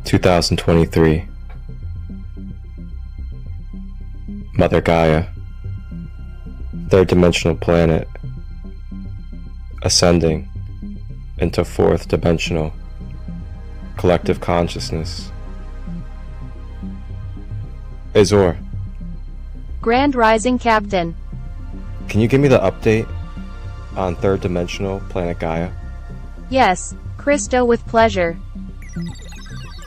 2023. Mother Gaia, third dimensional planet, ascending into fourth dimensional collective consciousness. Azor, Grand Rising Captain. can you give me the update on third dimensional planet Gaia? Yes, Christo, with pleasure.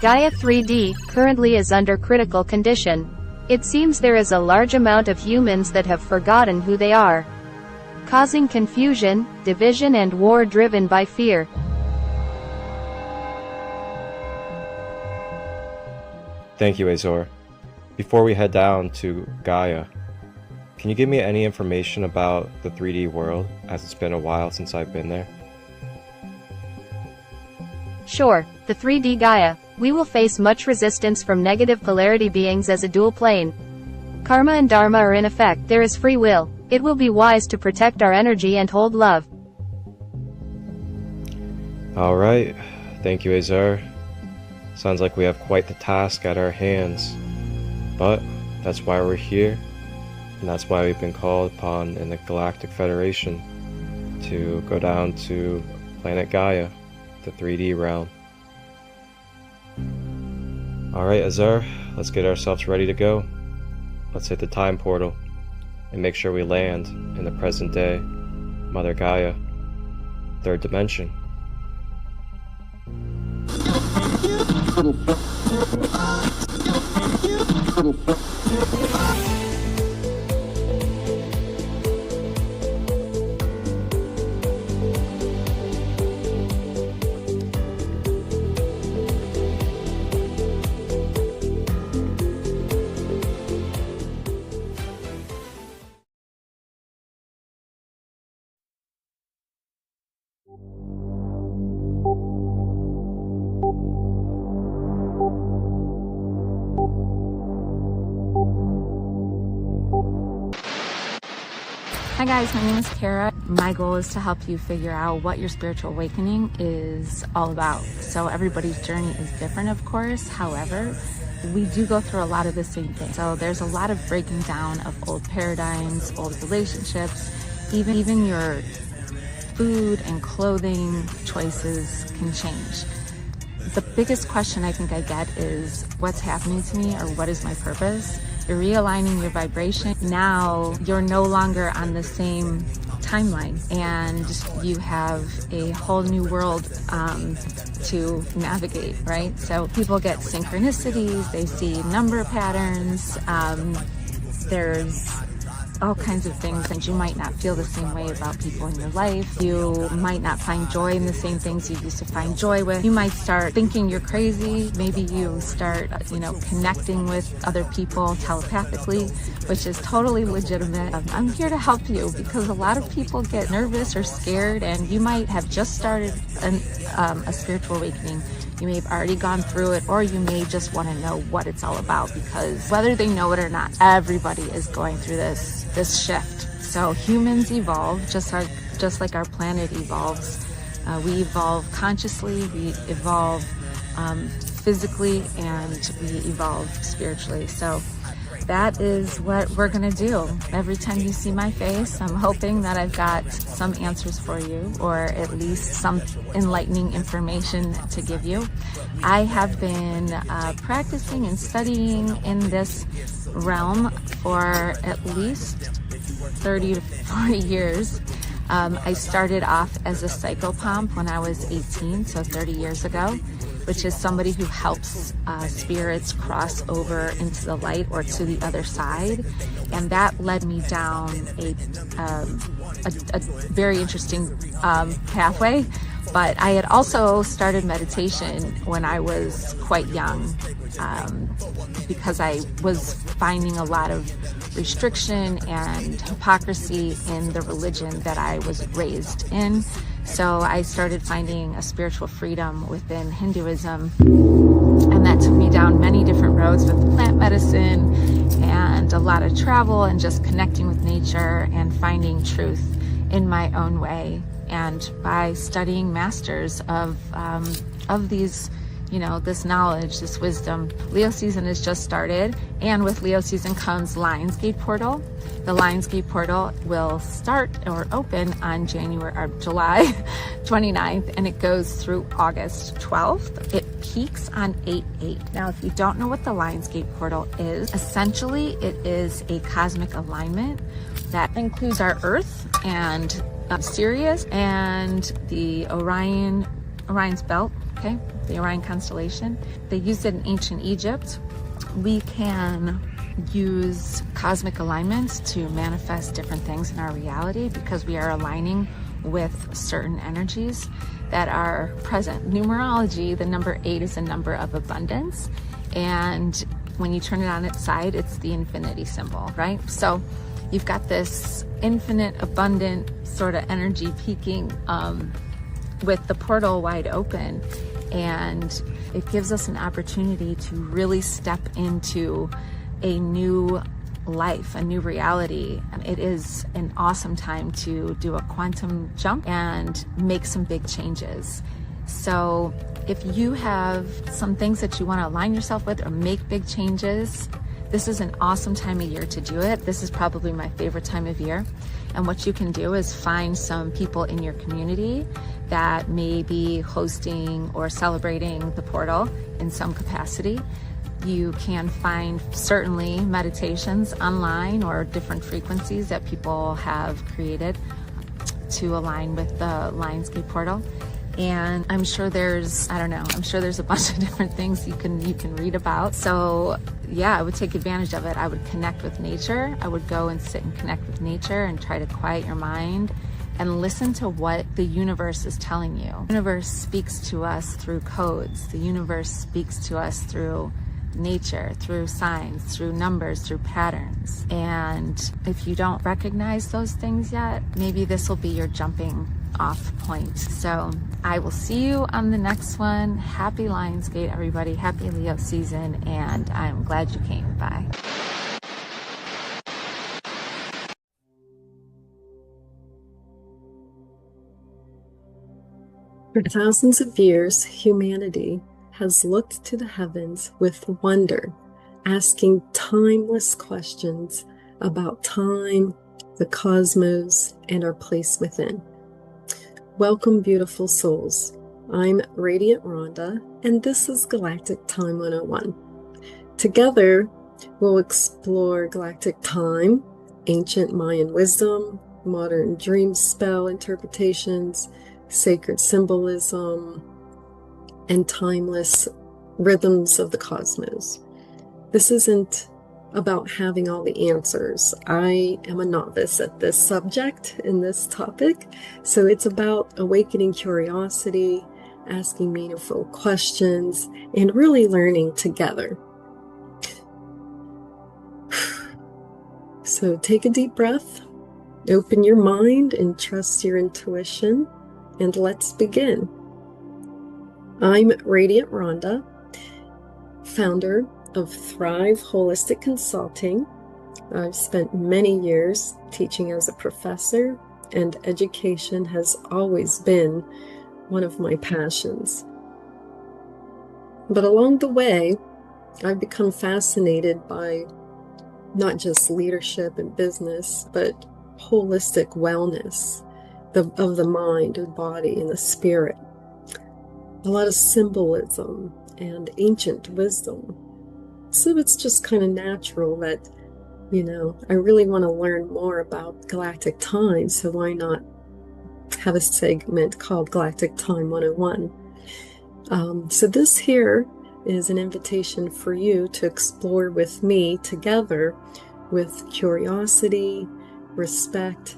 Gaia 3D currently is under critical condition. It seems there is a large amount of humans that have forgotten who they are, causing confusion, division and war driven by fear. Thank you, Azor. Before we head down to Gaia, can you give me any information about the 3D world, as it's been a while since I've been there? Sure, the 3D Gaia. We will face much resistance from negative polarity beings as a dual plane. Karma and Dharma are in effect. There is free will. It will be wise to protect our energy and hold love. Alright, thank you, Azor. Sounds like we have quite the task at our hands. But that's why we're here, and that's why we've been called upon in the Galactic Federation to go down to planet Gaia, the 3D realm. Alright, Azor, let's get ourselves ready to go. Let's hit the time portal and make sure we land in the present day, Mother Gaia, third dimension. Hi guys, my name is Kara. My goal is to help you figure out what your spiritual awakening is all about. So everybody's journey is different, of course. However, we do go through a lot of the same things. So there's a lot of breaking down of old paradigms, old relationships, even your food and clothing choices can change. The biggest question I think I get is, what's happening to me, or what is my purpose? You're realigning your vibration. Now you're no longer on the same timeline, and you have a whole new world to navigate, right? So people get synchronicities, they see number patterns, there's all kinds of things, and you might not feel the same way about people in your life. You might not find joy in the same things you used to find joy with. You might start thinking you're crazy. Maybe you start, connecting with other people telepathically, which is totally legitimate. I'm here to help you because a lot of people get nervous or scared, and you might have just started a spiritual awakening. You may have already gone through it, or you may just want to know what it's all about, because whether they know it or not, everybody is going through this shift. So humans evolve just like our planet evolves. We evolve consciously, we evolve physically, and we evolve spiritually. So that is what we're gonna do. Every time you see my face, I'm hoping that I've got some answers for you, or at least some enlightening information to give you. I have been practicing and studying in this realm for at least 30 to 40 years. I started off as a psychopomp when I was 18, so 30 years ago, which is somebody who helps spirits cross over into the light or to the other side. And that led me down a very interesting pathway. But I had also started meditation when I was quite young, because I was finding a lot of restriction and hypocrisy in the religion that I was raised in. So I started finding a spiritual freedom within Hinduism, and that took me down many different roads with plant medicine and a lot of travel and just connecting with nature and finding truth in my own way. And by studying masters of these this knowledge, this wisdom. Leo season has just started, and with Leo season comes Lionsgate portal. The Lionsgate portal will start or open on July 29th, and it goes through August 12th. It peaks on 8/8. Now, if you don't know what the Lionsgate portal is, essentially it is a cosmic alignment that includes our Earth and Sirius and the Orion's belt, okay, the Orion constellation. They used it in ancient Egypt. We can use cosmic alignments to manifest different things in our reality because we are aligning with certain energies that are present. Numerology, the number 8 is a number of abundance, and when you turn it on its side, it's the infinity symbol, right? So you've got this infinite, abundant sort of energy peaking with the portal wide open, and it gives us an opportunity to really step into a new life, a new reality. It is an awesome time to do a quantum jump and make some big changes. So if you have some things that you want to align yourself with or make big changes, this is an awesome time of year to do it. This is probably my favorite time of year. And what you can do is find some people in your community that may be hosting or celebrating the portal in some capacity. You can find certainly meditations online or different frequencies that people have created to align with the Lionsgate portal. And I'm sure there's a bunch of different things you can read about. So yeah, I would take advantage of it. I would connect with nature. I would go and sit and connect with nature and try to quiet your mind and listen to what the universe is telling you. The universe speaks to us through codes. The universe speaks to us through nature, through signs, through numbers, through patterns. And if you don't recognize those things yet, maybe this will be your jumping off point. So I will see you on the next one. Happy Lionsgate, everybody. Happy Leo season, and I'm glad you came by. For thousands of years, humanity has looked to the heavens with wonder, asking timeless questions about time, the cosmos, and our place within. Welcome, beautiful souls. I'm Radiant Rhonda, and this is Galactic Time 101. Together, we'll explore galactic time, ancient Mayan wisdom, modern dream spell interpretations, sacred symbolism, and timeless rhythms of the cosmos. This isn't about having all the answers. I am a novice at this subject in this topic, so it's about awakening curiosity, asking meaningful questions, and really learning together. So take a deep breath, open your mind, and trust your intuition, and let's begin. I'm Radiant Rhonda, founder of Thrive Holistic Consulting. I've spent many years teaching as a professor, and education has always been one of my passions. But along the way, I've become fascinated by not just leadership and business, but holistic wellness of the mind and body and the spirit. A lot of symbolism and ancient wisdom. So it's just kind of natural that, I really want to learn more about galactic time, so why not have a segment called Galactic Time 101? So this here is an invitation for you to explore with me together with curiosity, respect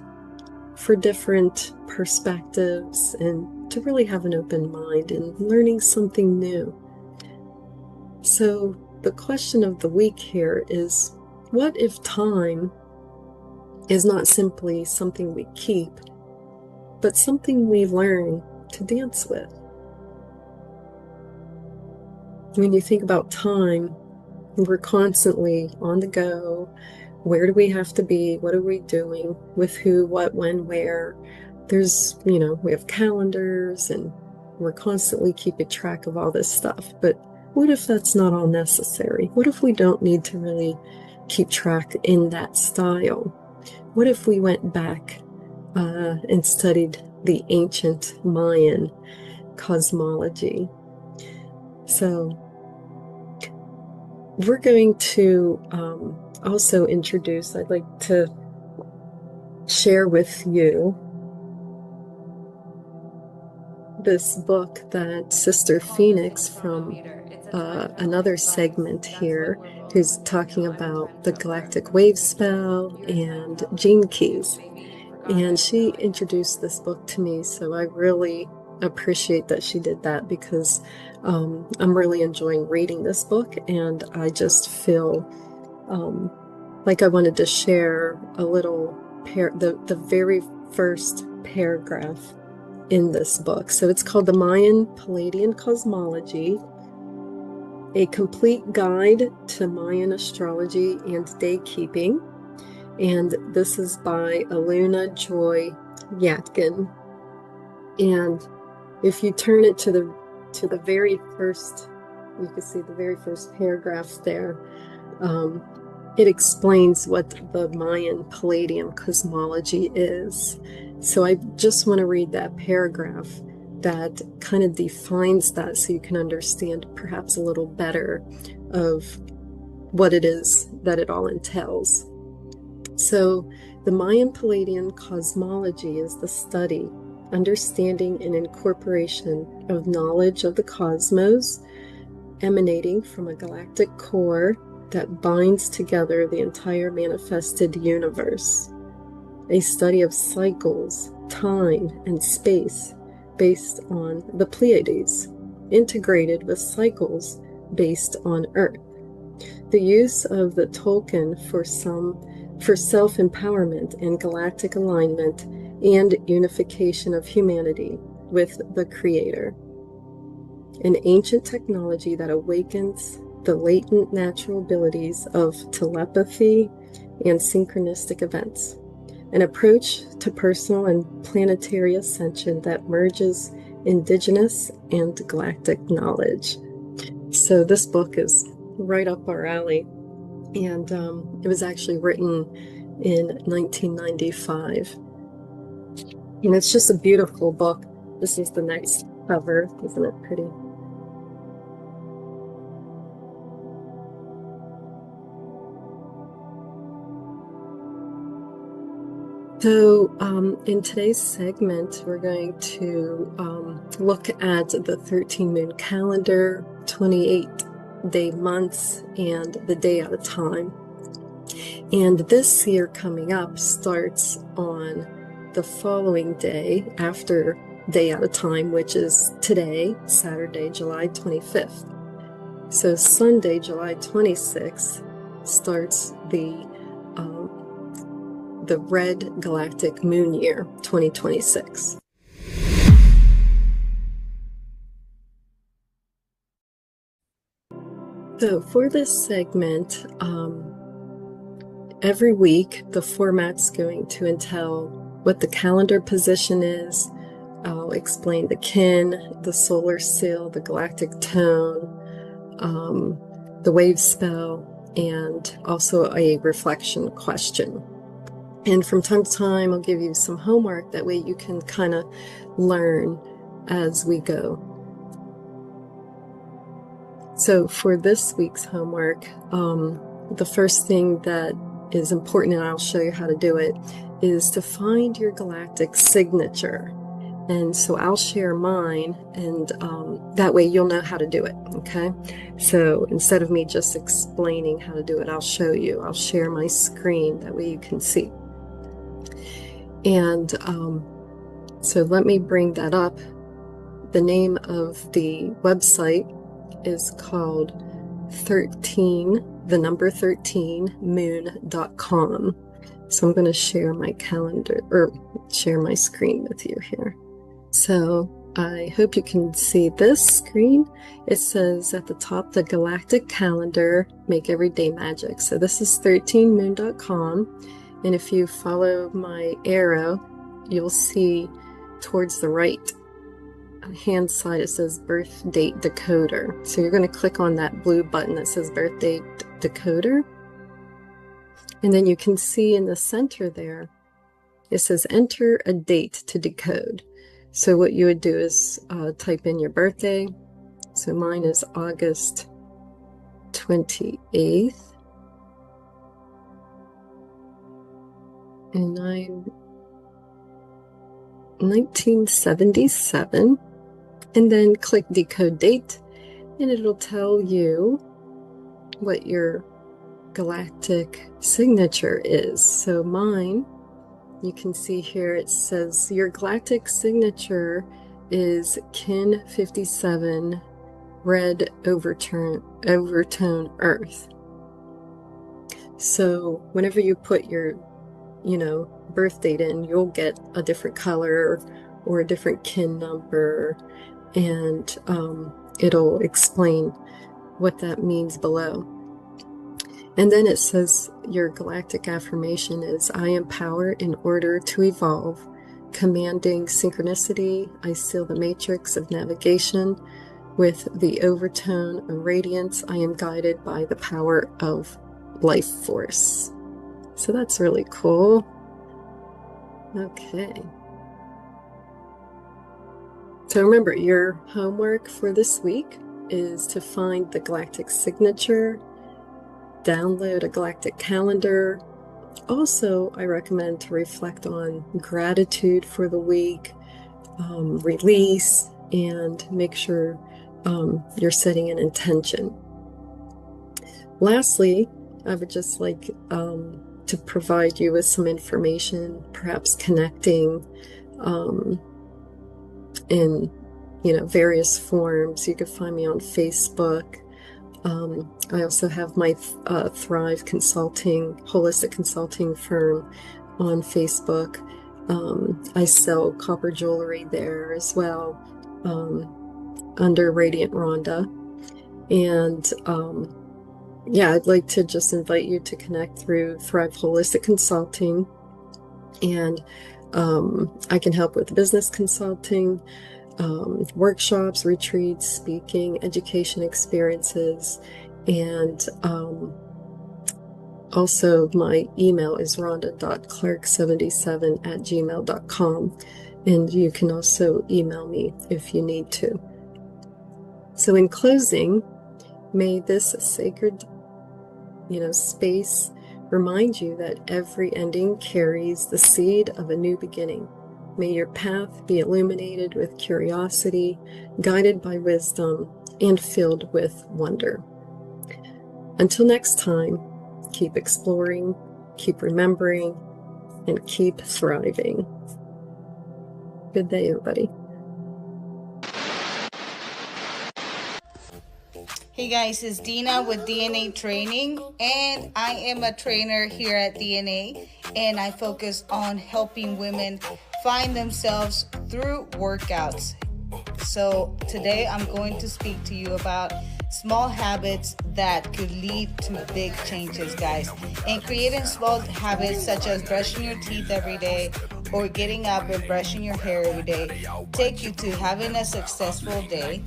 for different perspectives, and to really have an open mind and learning something new. So the question of the week here is, what if time is not simply something we keep, but something we learn to dance with? When you think about time, we're constantly on the go. Where do we have to be? What are we doing? With who, what, when, where? There's, we have calendars and We're constantly keeping track of all this stuff, but what if that's not all necessary? What if we don't need to really keep track in that style? What if we went back and studied the ancient Mayan cosmology? So we're going to also introduce, I'd like to share with you this book that Sister Phinix from another segment here, who's talking about the Galactic Wavespell and genekeys. And she introduced this book to me, so I really appreciate that she did that, because I'm really enjoying reading this book, and I just feel like I wanted to share a little the very first paragraph in this book. So it's called The Mayan Palladian Cosmology, a complete guide to Mayan astrology and day keeping. And this is by Aluna Joy Yatkin. And if you turn it to the very first, you can see the very first paragraph there. It explains what the Mayan Palladium cosmology is. So I just want to read that paragraph that kind of defines that, so you can understand perhaps a little better of what it is that it all entails. So the Mayan Palladian cosmology is the study, understanding, and incorporation of knowledge of the cosmos emanating from a galactic core that binds together the entire manifested universe. A study of cycles, time, and space based on the Pleiades, integrated with cycles based on Earth. The use of the Tolkien for self-empowerment and galactic alignment and unification of humanity with the Creator. An ancient technology that awakens the latent natural abilities of telepathy and synchronistic events. An approach to personal and planetary ascension that merges indigenous and galactic knowledge. So this book is right up our alley. And it was actually written in 1995. And it's just a beautiful book. This is the next cover. Isn't it pretty? So in today's segment, we're going to look at the 13 moon calendar, 28-day months, and the day at a time. And this Seer coming up starts on the following day after day at a time, which is today, Saturday, July 25th. So Sunday, July 26th, starts the red galactic moon year 2026. So for this segment, every week the format's going to entail what the calendar position is. I'll explain the kin, the solar seal, the galactic tone, the Wavespell, and also a reflection question. And from time to time, I'll give you some homework. That way you can kind of learn as we go. So for this week's homework, the first thing that is important, and I'll show you how to do it, is to find your galactic signature. And so I'll share mine, and that way you'll know how to do it, okay? So instead of me just explaining how to do it, I'll show you. I'll share my screen, that way you can see. And so let me bring that up. The name of the website is called 13moon.com. So I'm going to share my calendar, or share my screen with you here. So I hope you can see this screen. It says at the top, the galactic calendar, make everyday magic. So this is 13moon.com. And if you follow my arrow, you'll see towards the right hand side, it says birth date decoder. So you're going to click on that blue button that says birth date decoder. And then you can see in the center there, it says enter a date to decode. So what you would do is type in your birthday. So mine is August 28th. And I'm 1977. And then click decode date, and it'll tell you what your galactic signature is. So mine, you can see here, it says your galactic signature is Kin 57, red overtone earth. So whenever you put your, birth date in, you'll get a different color or a different kin number, and it'll explain what that means below. And then it says your galactic affirmation is, I am power in order to evolve, commanding synchronicity. I seal the matrix of navigation with the overtone of radiance. I am guided by the power of life force. So that's really cool. Okay. So remember, your homework for this week is to find the galactic signature, download a galactic calendar. Also, I recommend to reflect on gratitude for the week, release, and make sure you're setting an intention. Lastly, I would just like to provide you with some information, perhaps connecting in various forms. You can find me on Facebook. I also have my Thrive Consulting, holistic consulting firm on Facebook. I sell copper jewelry there as well, under Radiant Rhonda. And I'd like to just invite you to connect through Thrive Holistic Consulting. And I can help with business consulting, workshops, retreats, speaking, education experiences, and also my email is rhonda.clark77@gmail.com, and you can also email me if you need to. So in closing, may this sacred space remind you that every ending carries the seed of a new beginning. May your path be illuminated with curiosity, guided by wisdom, and filled with wonder. Until next time, keep exploring, keep remembering, and keep thriving. Good day, everybody. Hey guys, it's Dina with DNA Training, and I am a trainer here at DNA, and I focus on helping women find themselves through workouts. So today I'm going to speak to you about small habits that could lead to big changes, guys. And creating small habits such as brushing your teeth every day or getting up and brushing your hair every day take you to having a successful day.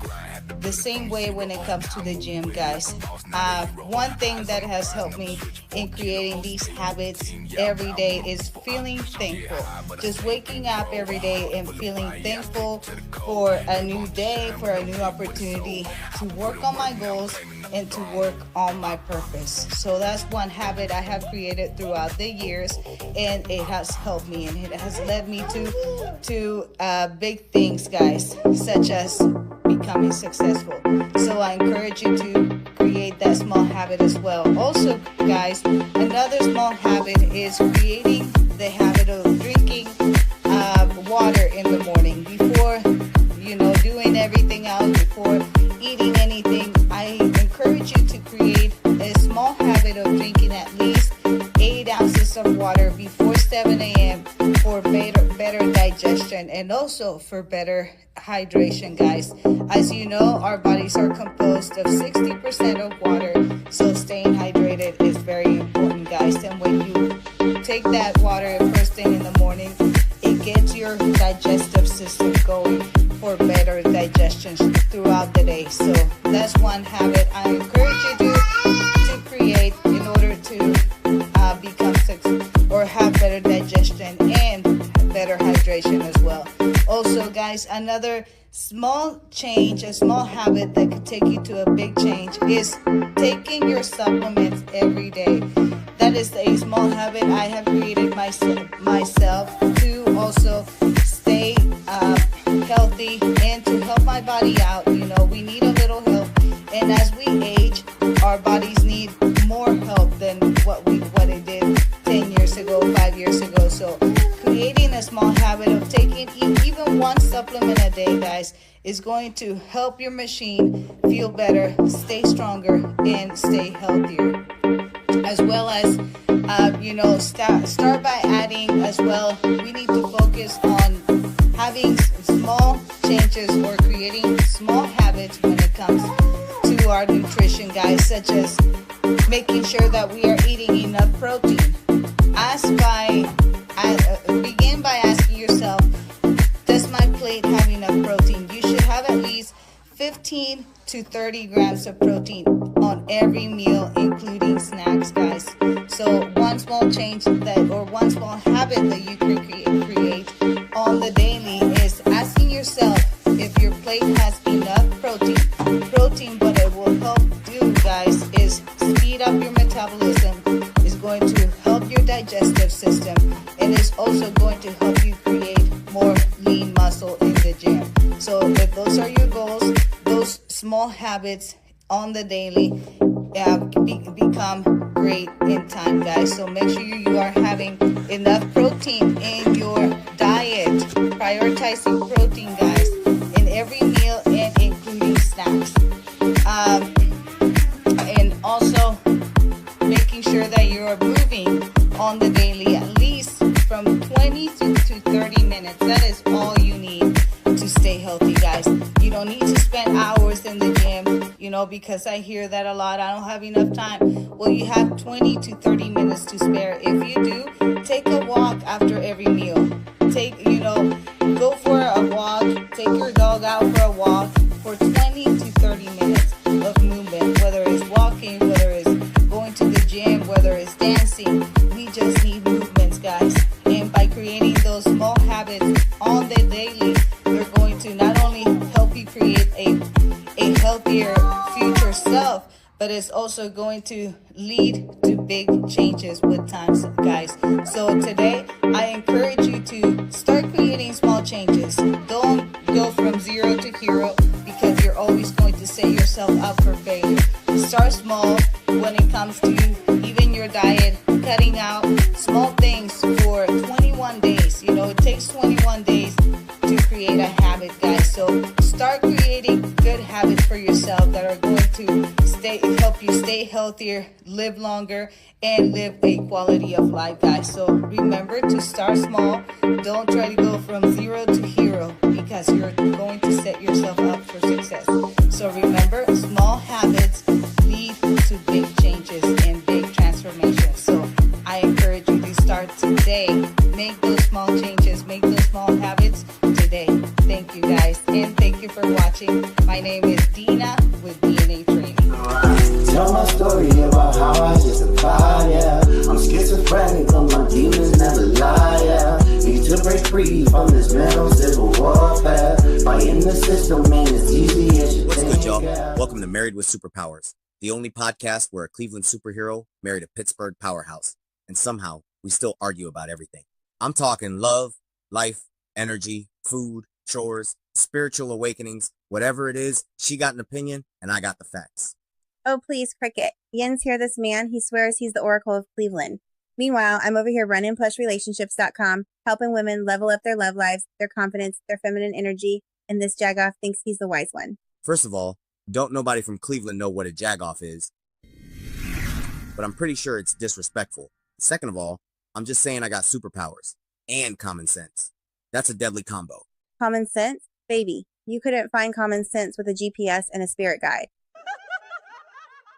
The same way when it comes to the gym, guys. One thing that has helped me in creating these habits every day is feeling thankful. Just waking up every day and feeling thankful for a new day, for a new opportunity to work on my goals and to work on my purpose. So that's one habit I have created throughout the years, and it has helped me, and it has led me to big things, guys, such as becoming successful. So I encourage you to create that small habit as well. Also, guys, another small habit is creating the habit of drinking water in the morning before doing everything else, before eating anything. I encourage you to create a small habit of drinking at least 8 ounces of water before 7 a.m. for better digestion and also for better hydration, guys. As you know, our bodies are composed of 60% of water, so staying hydrated is very important, guys. And when you take that water first thing in the morning, it gets your digestive system going for better day. So that's one habit I encourage you to create in order to become successful or have better digestion and better hydration as well. Also, guys, another small change, a small habit that could take you to a big change is taking your supplements every day. That is a small habit I have created myself to also stay healthy and to help my body out. You know, we need a little help, and as we age, our bodies need more help than what it did 10 years ago, 5 years ago. So creating a small habit of taking even one supplement a day, guys, is going to help your machine feel better, stay stronger, and stay healthier. As well as, start by adding as well, we need to focus on having small changes or creating small habits when it comes to our nutrition, guys, such as making sure that we are eating enough protein. Begin by asking yourself, does my plate have enough protein? You should have at least 15 to 30 grams of protein on every meal, including snacks, guys. So one small change one small habit that you can create on the daily is asking yourself if your plate has enough protein. What it will help do, guys, is speed up your metabolism, is going to help your digestive system, and is also going to help you create more lean muscle in the gym. So if those are your goals, those small habits on the daily become great in time, guys. So make sure you are having enough protein in your diet, prioritizing protein, guys, in every meal and including snacks. And also making sure that you are moving on the daily at least from 20 to 30 minutes. That is all you need to stay healthy, guys. You don't need to spend hours in the gym, because I hear that a lot. I don't have enough time. Well, you have 20 to 30 minutes to spare. If you do, take a walk after every meal. Go for a walk. Take your dog out for a walk for 20 to 30 minutes of movement, whether it's walking, whether it's going to the gym, whether it's dancing. We just need movements, guys. And by creating those small habits on the daily, they're going to not only help you create a healthier future self, but it's also going to lead to big changes with time, guys. So today, I encourage you to start creating small changes. Don't go from zero to hero, because you're always going to set yourself up for failure. Start small when it comes to even your diet, cutting out small things for 21 days. It takes 21 days to create a habit, guys. So start creating good habits for yourself that are going to help you stay healthier, live longer, and live a quality of life, guys. So remember to start small. Don't try to go from zero to hero, because you're going to set yourself up for success. So remember, small habits lead to big changes and big transformations. So I encourage you to start today. Make those small changes, make those small habits today. Thank you, guys, and thank you for watching. My name is Dina with DNA Training. Tell my story about how I just survived, yeah. I'm schizophrenic, but my demons never lie, yeah. Need to break free from this mental civil warfare. Fighting the system, man, it's easy as you What's think, good, y'all? yeah. Welcome to Married with Superpowers, the only podcast where a Cleveland superhero married a Pittsburgh powerhouse, and somehow we still argue about everything. I'm talking love, life, energy, food, chores, spiritual awakenings, whatever it is. She got an opinion, and I got the facts. Oh, please, Cricket. Yin's here, this man. He swears he's the Oracle of Cleveland. Meanwhile, I'm over here running plushrelationships.com, helping women level up their love lives, their confidence, their feminine energy, and this jagoff thinks he's the wise one. First of all, don't nobody from Cleveland know what a jagoff is, but I'm pretty sure it's disrespectful. Second of all, I'm just saying I got superpowers and common sense. That's a deadly combo. Common sense? Baby, you couldn't find common sense with a GPS and a spirit guide.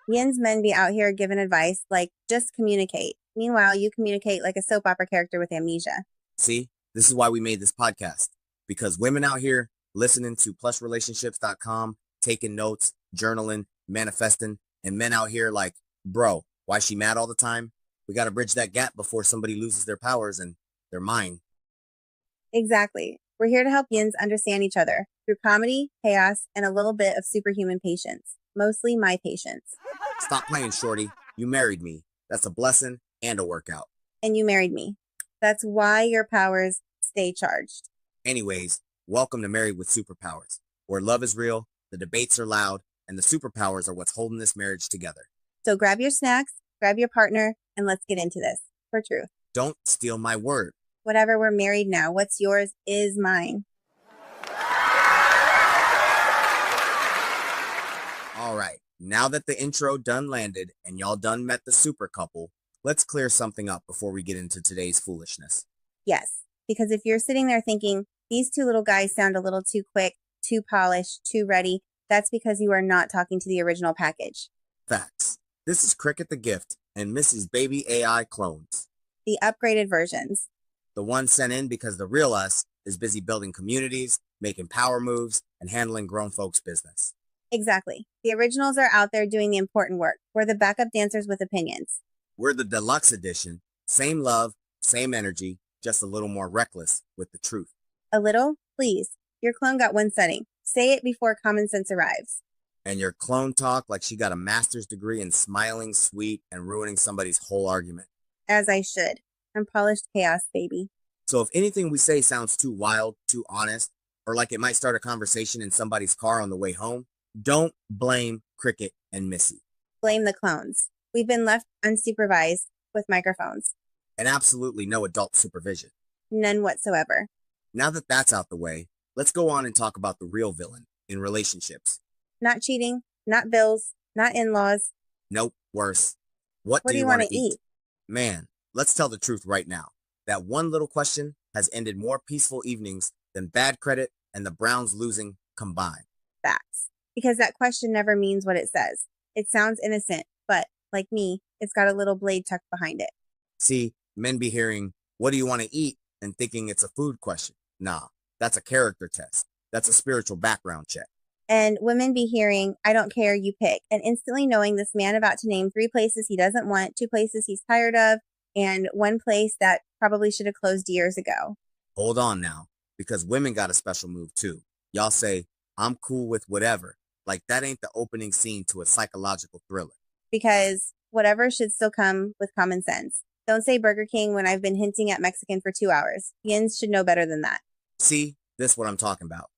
Yin's men be out here giving advice like, just communicate. Meanwhile, you communicate like a soap opera character with amnesia. See, this is why we made this podcast, because women out here listening to plusrelationships.com taking notes, journaling, manifesting, and men out here like, bro, why is she mad all the time? We got to bridge that gap before somebody loses their powers and their mind. Exactly. We're here to help yins understand each other through comedy, chaos, and a little bit of superhuman patience. Mostly my patience. Stop playing, shorty. You married me. That's a blessing and a workout. And you married me. That's why your powers stay charged. Anyways, welcome to Married with Superpowers, where love is real, the debates are loud, and the superpowers are what's holding this marriage together. So grab your snacks, grab your partner, and let's get into this. For truth. Don't steal my word. Whatever, we're married now. What's yours is mine. All right, now that the intro done landed and y'all done met the super couple, let's clear something up before we get into today's foolishness. Yes, because if you're sitting there thinking, these two little guys sound a little too quick, too polished, too ready, that's because you are not talking to the original package. Facts. This is Cricket the Gift and Missy's baby AI clones. The upgraded versions. The one sent in because the real us is busy building communities, making power moves, and handling grown folks' business. Exactly. The originals are out there doing the important work. We're the backup dancers with opinions. We're the deluxe edition. Same love, same energy, just a little more reckless with the truth. A little? Please. Your clone got one setting. Say it before common sense arrives. And your clone talk like she got a master's degree in smiling, sweet, and ruining somebody's whole argument. As I should. I'm polished chaos, baby. So if anything we say sounds too wild, too honest, or like it might start a conversation in somebody's car on the way home, don't blame Cricket and Missy. Blame the clones. We've been left unsupervised with microphones. And absolutely no adult supervision. None whatsoever. Now that that's out the way, let's go on and talk about the real villain in relationships. Not cheating, not bills, not in-laws. Nope, worse. What do you want to eat? Man, let's tell the truth right now. That one little question has ended more peaceful evenings than bad credit and the Browns losing combined. Facts. Because that question never means what it says. It sounds innocent, but like me, it's got a little blade tucked behind it. See, men be hearing, what do you want to eat? And thinking it's a food question. Nah, that's a character test. That's a spiritual background check. And women be hearing, I don't care, you pick. And instantly knowing this man about to name 3 places he doesn't want, 2 places he's tired of, and 1 place that probably should have closed years ago. Hold on now, because women got a special move too. Y'all say, I'm cool with whatever. Like that ain't the opening scene to a psychological thriller. Because whatever should still come with common sense. Don't say Burger King when I've been hinting at Mexican for 2 hours. Yins should know better than that. See, this is what I'm talking about.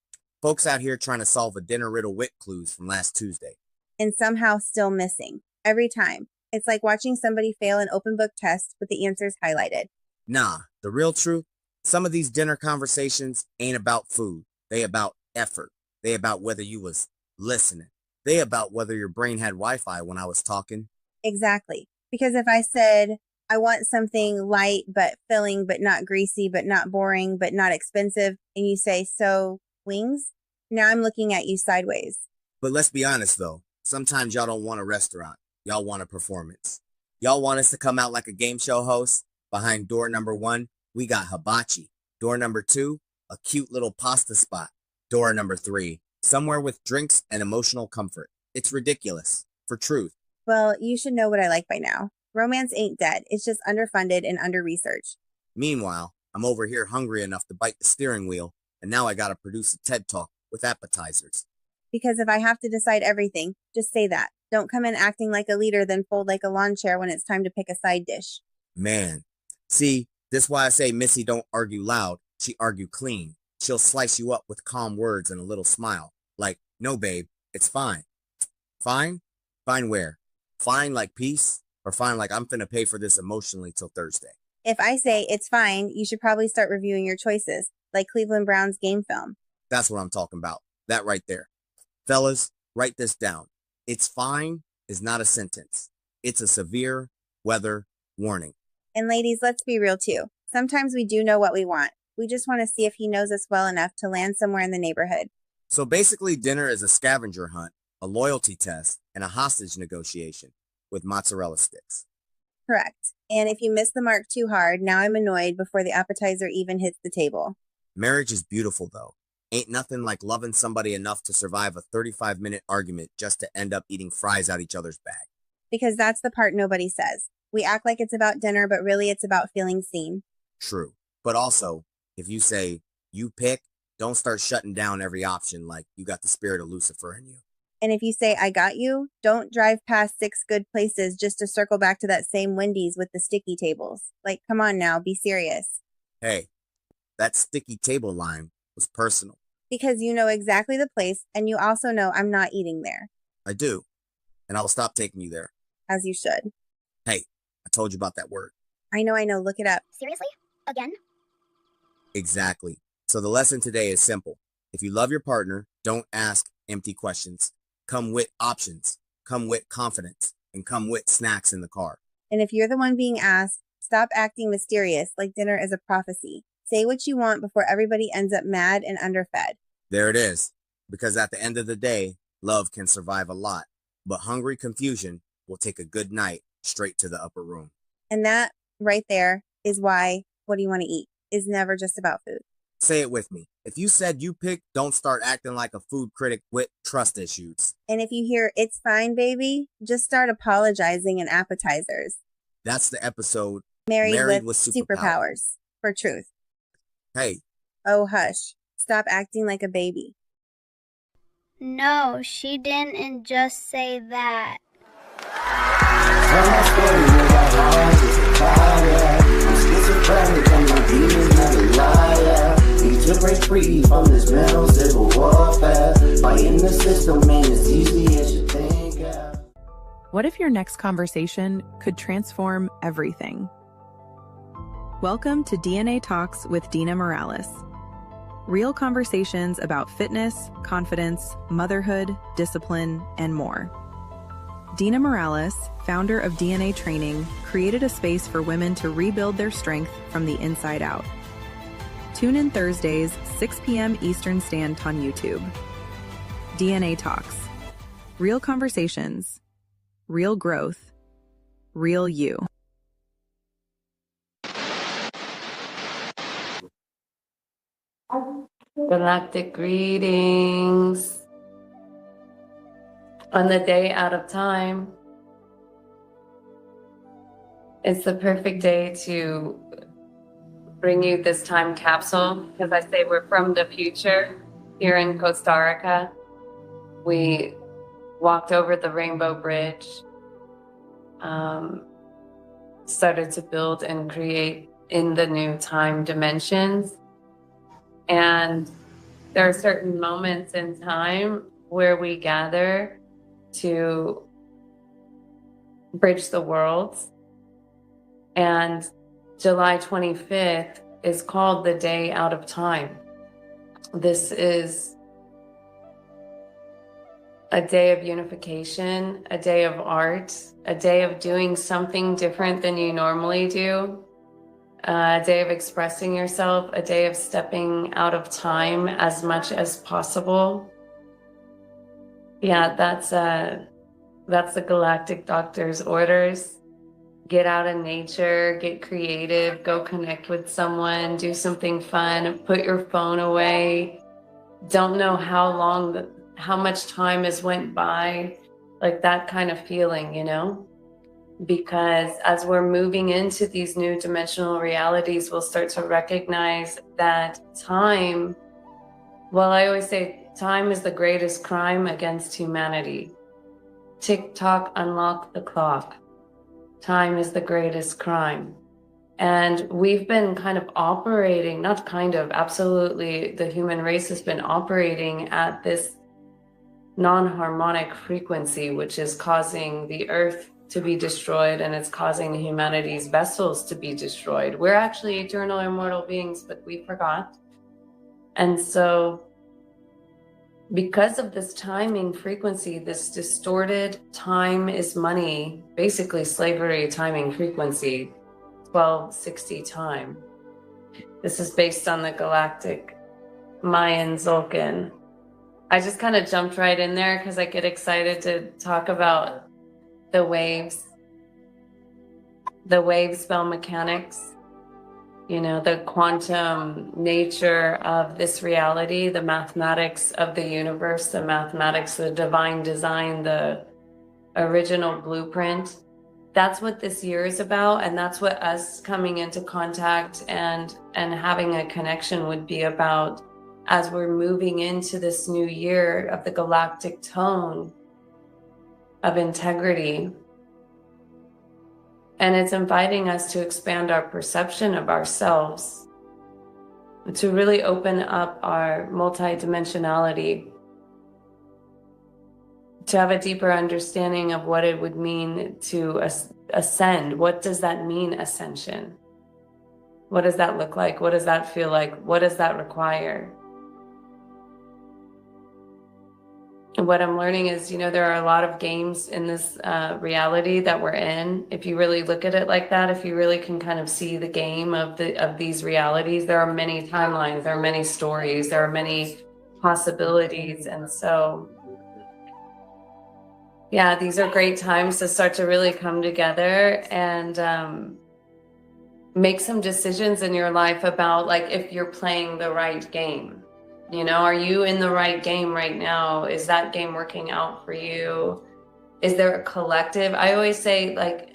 Folks out here trying to solve a dinner riddle wit clues from last Tuesday. And somehow still missing. Every time. It's like watching somebody fail an open book test with the answers highlighted. Nah, the real truth, some of these dinner conversations ain't about food. They about effort. They about whether you was listening. They about whether your brain had Wi-Fi when I was talking. Exactly. Because if I said, I want something light but filling but not greasy but not boring but not expensive, and you say, so wings? Now I'm looking at you sideways. But let's be honest though, sometimes y'all don't want a restaurant. Y'all want a performance. Y'all want us to come out like a game show host. Behind door number 1, we got hibachi. Door number 2, a cute little pasta spot. Door number 3, somewhere with drinks and emotional comfort. It's ridiculous. For truth. Well, you should know what I like by now. Romance ain't dead. It's just underfunded and under-researched. Meanwhile, I'm over here hungry enough to bite the steering wheel, and now I gotta produce a TED Talk with appetizers. Because if I have to decide everything, just say that. Don't come in acting like a leader, then fold like a lawn chair when it's time to pick a side dish. Man. See, this is why I say Missy don't argue loud. She argue clean. She'll slice you up with calm words and a little smile. Like, no, babe, it's fine. Fine? Fine where? Fine like peace? Or fine like I'm finna pay for this emotionally till Thursday? If I say it's fine, you should probably start reviewing your choices, like Cleveland Browns game film. That's what I'm talking about. That right there. Fellas, write this down. It's fine is not a sentence. It's a severe weather warning. And ladies, let's be real too. Sometimes we do know what we want. We just want to see if he knows us well enough to land somewhere in the neighborhood. So basically dinner is a scavenger hunt, a loyalty test, and a hostage negotiation with mozzarella sticks. Correct. And if you miss the mark too hard, now I'm annoyed before the appetizer even hits the table. Marriage is beautiful though. Ain't nothing like loving somebody enough to survive a 35-minute argument just to end up eating fries out each other's bag. Because that's the part nobody says. We act like it's about dinner, but really it's about feeling seen. True. But also, if you say, you pick, don't start shutting down every option like you got the spirit of Lucifer in you. And if you say, I got you, don't drive past 6 good places just to circle back to that same Wendy's with the sticky tables. Like, come on now, be serious. Hey, that sticky table line was personal. Because you know exactly the place, and you also know I'm not eating there. I do. And I'll stop taking you there. As you should. Hey, I told you about that word. I know, look it up. Seriously? Again? Exactly. So the lesson today is simple. If you love your partner, don't ask empty questions. Come with options, come with confidence, and come with snacks in the car. And if you're the one being asked, stop acting mysterious like dinner is a prophecy. Say what you want before everybody ends up mad and underfed. There it is. Because at the end of the day, love can survive a lot, but hungry confusion will take a good night straight to the upper room. And that right there is why what do you want to eat is never just about food. Say it with me. If you said you pick, don't start acting like a food critic with trust issues. And if you hear it's fine, baby, just start apologizing in appetizers. That's the episode Married with Superpowers for truth. Hey. Oh, hush. Stop acting like a baby. No, she didn't just say that. Tell my story about how I just fire. I'm schizophrenic and my demons never lie. Need to break free from this mental civil warfare. Fighting the system, man, it's easy as you think. Yeah. What if your next conversation could transform everything? Welcome to DNA Talks with Dina Morales. Real conversations about fitness, confidence, motherhood, discipline, and more. Dina Morales, founder of DNA Training, created a space for women to rebuild their strength from the inside out. Tune in Thursdays, 6 p.m. Eastern Standard on YouTube. DNA Talks. Real conversations. Real growth. Real you. Galactic greetings. On the day out of time, it's the perfect day to bring you this time capsule because I say we're from the future here in Costa Rica. We walked over the Rainbow Bridge, started to build and create in the new time dimensions. And there are certain moments in time where we gather to bridge the worlds. And July 25th is called the Day Out of Time. This is a day of unification, a day of art, a day of doing something different than you normally do, a day of expressing yourself, a day of stepping out of time as much as possible. Yeah, that's the Galactic Doctor's orders. Get out in nature, get creative, go connect with someone, do something fun, put your phone away. Don't know how much time has went by, like that kind of feeling, you know? Because as we're moving into these new dimensional realities, we'll start to recognize that time, well, I always say time is the greatest crime against humanity. Tick-tock, unlock the clock. Time is the greatest crime. And we've been kind of operating, not kind of, absolutely, the human race has been operating at this non-harmonic frequency, which is causing the earth to be destroyed, and it's causing humanity's vessels to be destroyed. We're actually eternal, immortal beings, but we forgot. And so because of this timing frequency, this distorted time is money, basically slavery timing frequency, 1260 time. This is based on the Galactic Mayan Zolkin. I just kind of jumped right in there because I get excited to talk about the Wavespell mechanics. you know, the quantum nature of this reality, the mathematics of the universe, the mathematics, the divine design, the original blueprint. That's what this year is about, and that's what us coming into contact and having a connection would be about as we're moving into this new year of the galactic tone of integrity. And it's inviting us to expand our perception of ourselves, to really open up our multidimensionality, to have a deeper understanding of what it would mean to ascend. What does that mean, ascension? What does that look like? What does that feel like? What does that require? And what I'm learning is, you know, there are a lot of games in this reality that we're in. If you really look at it like that, if you really can kind of see the game of these realities, there are many timelines, there are many stories, there are many possibilities. And so, yeah, these are great times to start to really come together and make some decisions in your life about, like, if you're playing the right game. You know, are you in the right game right now? Is that game working out for you? Is there a collective? I always say, like,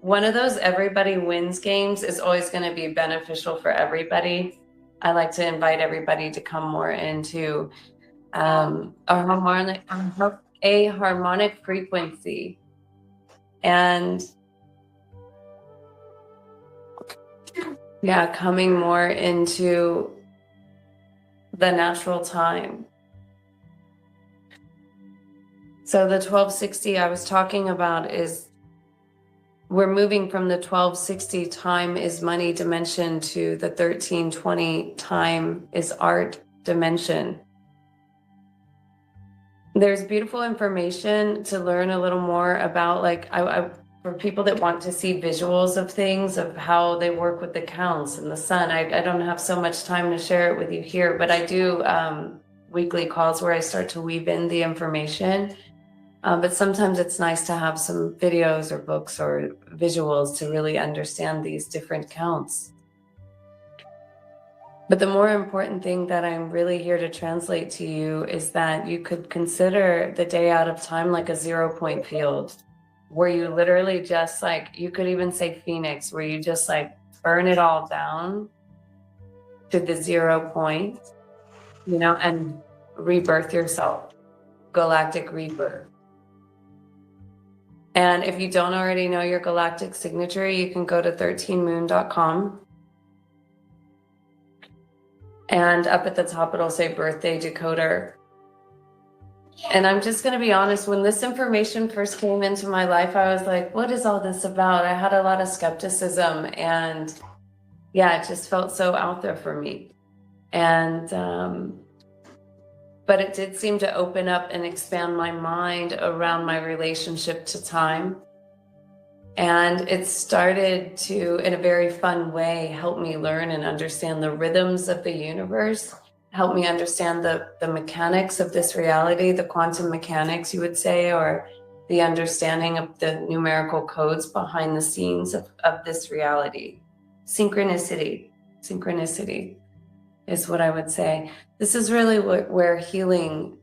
one of those everybody wins games is always going to be beneficial for everybody. I like to invite everybody to come more into a harmonic frequency. And yeah, coming more into the natural time. So the 1260 I was talking about is we're moving from the 1260 time is money dimension to the 1320 time is art dimension. There's beautiful information to learn a little more about, like, for people that want to see visuals of things, of how they work with the counts and the sun. I don't have so much time to share it with you here, but I do weekly calls where I start to weave in the information. But sometimes it's nice to have some videos or books or visuals to really understand these different counts. But the more important thing that I'm really here to translate to you is that you could consider the day out of time like a 0-point field, where you literally just, like, you could even say Phinix, where you just, like, burn it all down to the 0 point, you know, and rebirth yourself, galactic rebirth. And if you don't already know your galactic signature, you can go to 13moon.com. And up at the top, it'll say birthday decoder. And I'm just going to be honest, when this information first came into my life, I was like, what is all this about? I had a lot of skepticism, and yeah, it just felt so out there for me. And, but it did seem to open up and expand my mind around my relationship to time. And it started to, in a very fun way, help me learn and understand the rhythms of the universe, help me understand the mechanics of this reality, the quantum mechanics, you would say, or the understanding of the numerical codes behind the scenes of this reality. Synchronicity is what I would say. This is really where healing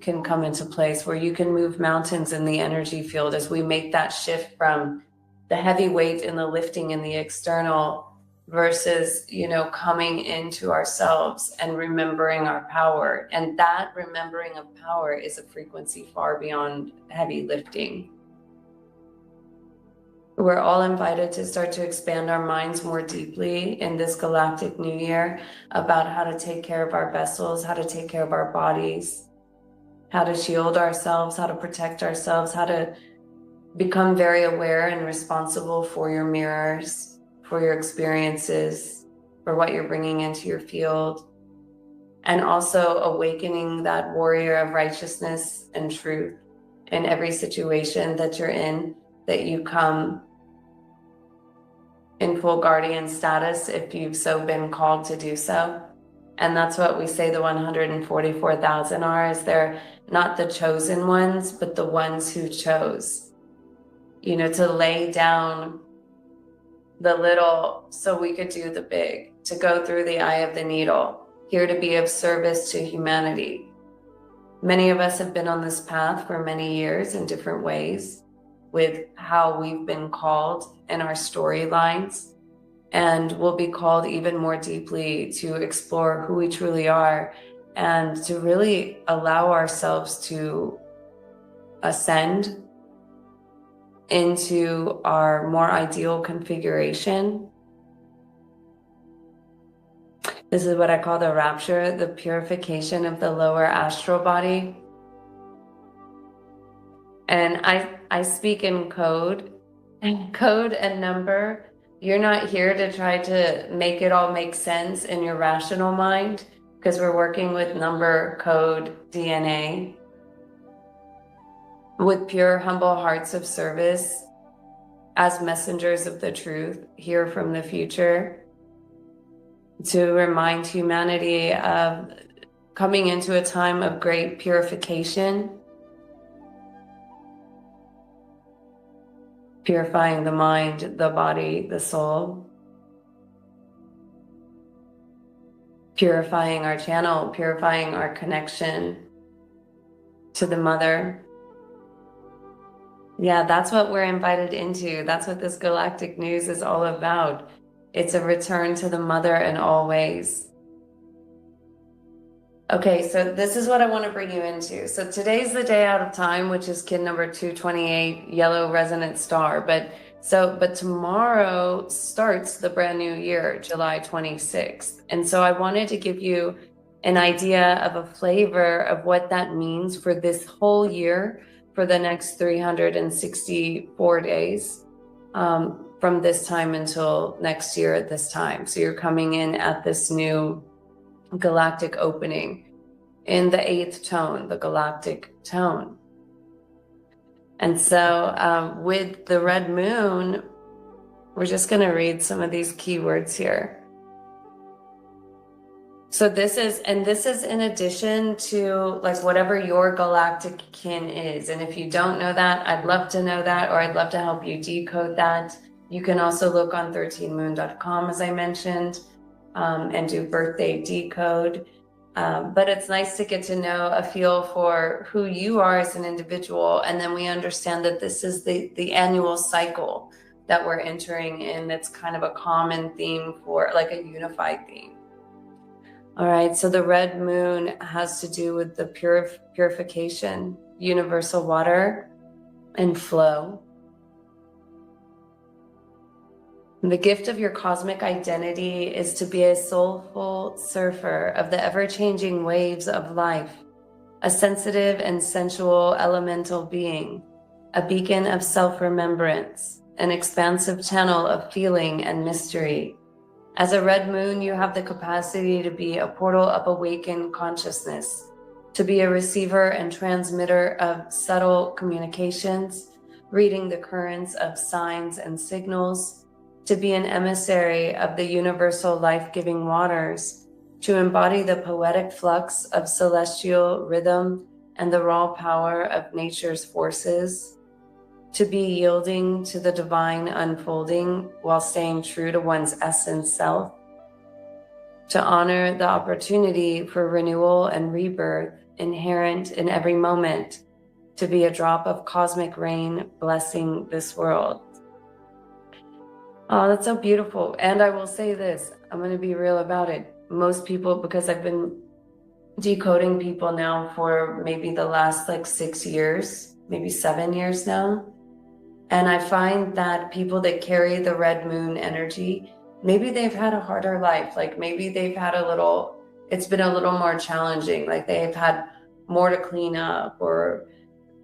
can come into place, where you can move mountains in the energy field as we make that shift from the heavy weight and the lifting in the external versus, you know, coming into ourselves and remembering our power. And that remembering of power is a frequency far beyond heavy lifting. We're all invited to start to expand our minds more deeply in this galactic new year about how to take care of our vessels, how to take care of our bodies, how to shield ourselves, how to protect ourselves, how to become very aware and responsible for your mirrors, for your experiences, for what you're bringing into your field, and also awakening that warrior of righteousness and truth in every situation that you're in, that you come in full guardian status if you've so been called to do so. And that's what we say the 144,000 are, is they're not the chosen ones, but the ones who chose, you know, to lay down the little so we could do the big, to go through the eye of the needle, here to be of service to humanity. Many of us have been on this path for many years in different ways with how we've been called in our storylines, and will be called even more deeply to explore who we truly are and to really allow ourselves to ascend into our more ideal configuration. This is what I call the rapture, the purification of the lower astral body. And I speak in code and number. You're not here to try to make it all make sense in your rational mind, because we're working with number, code, DNA, with pure, humble hearts of service as messengers of the truth here from the future, to remind humanity of coming into a time of great purification, purifying the mind, the body, the soul, purifying our channel, purifying our connection to the mother. Yeah, that's what we're invited into. That's what this galactic news is all about. It's a return to the mother in all ways. Okay, so this is what I want to bring you into. So today's the day out of time, which is kid number 228, yellow resonant star. But tomorrow starts the brand new year, July 26th. And so I wanted to give you an idea of a flavor of what that means for this whole year, for the next 364 days, from this time until next year at this time. So you're coming in at this new galactic opening in the 8th tone, the galactic tone. And so with the red moon, we're just going to read some of these keywords here. So this is in addition to like whatever your galactic kin is. And if you don't know that, I'd love to know that, or I'd love to help you decode that. You can also look on 13moon.com, as I mentioned, and do birthday decode. But it's nice to get to know a feel for who you are as an individual. And then we understand that this is the annual cycle that we're entering in. That's kind of a common theme for like a unified theme. All right, so the red moon has to do with the purification, universal water, and flow. The gift of your cosmic identity is to be a soulful surfer of the ever-changing waves of life, a sensitive and sensual elemental being, a beacon of self-remembrance, an expansive channel of feeling and mystery. As a red moon, you have the capacity to be a portal of awakened consciousness, to be a receiver and transmitter of subtle communications, reading the currents of signs and signals, to be an emissary of the universal life-giving waters, to embody the poetic flux of celestial rhythm and the raw power of nature's forces, to be yielding to the divine unfolding while staying true to one's essence self, to honor the opportunity for renewal and rebirth inherent in every moment, to be a drop of cosmic rain blessing this world. Oh, that's so beautiful. And I will say this, I'm going to be real about it. Most people, because I've been decoding people now for maybe the last like 6 years, maybe 7 years now. And I find that people that carry the red moon energy, maybe they've had a harder life. Like maybe they've had it's been a little more challenging. Like they've had more to clean up or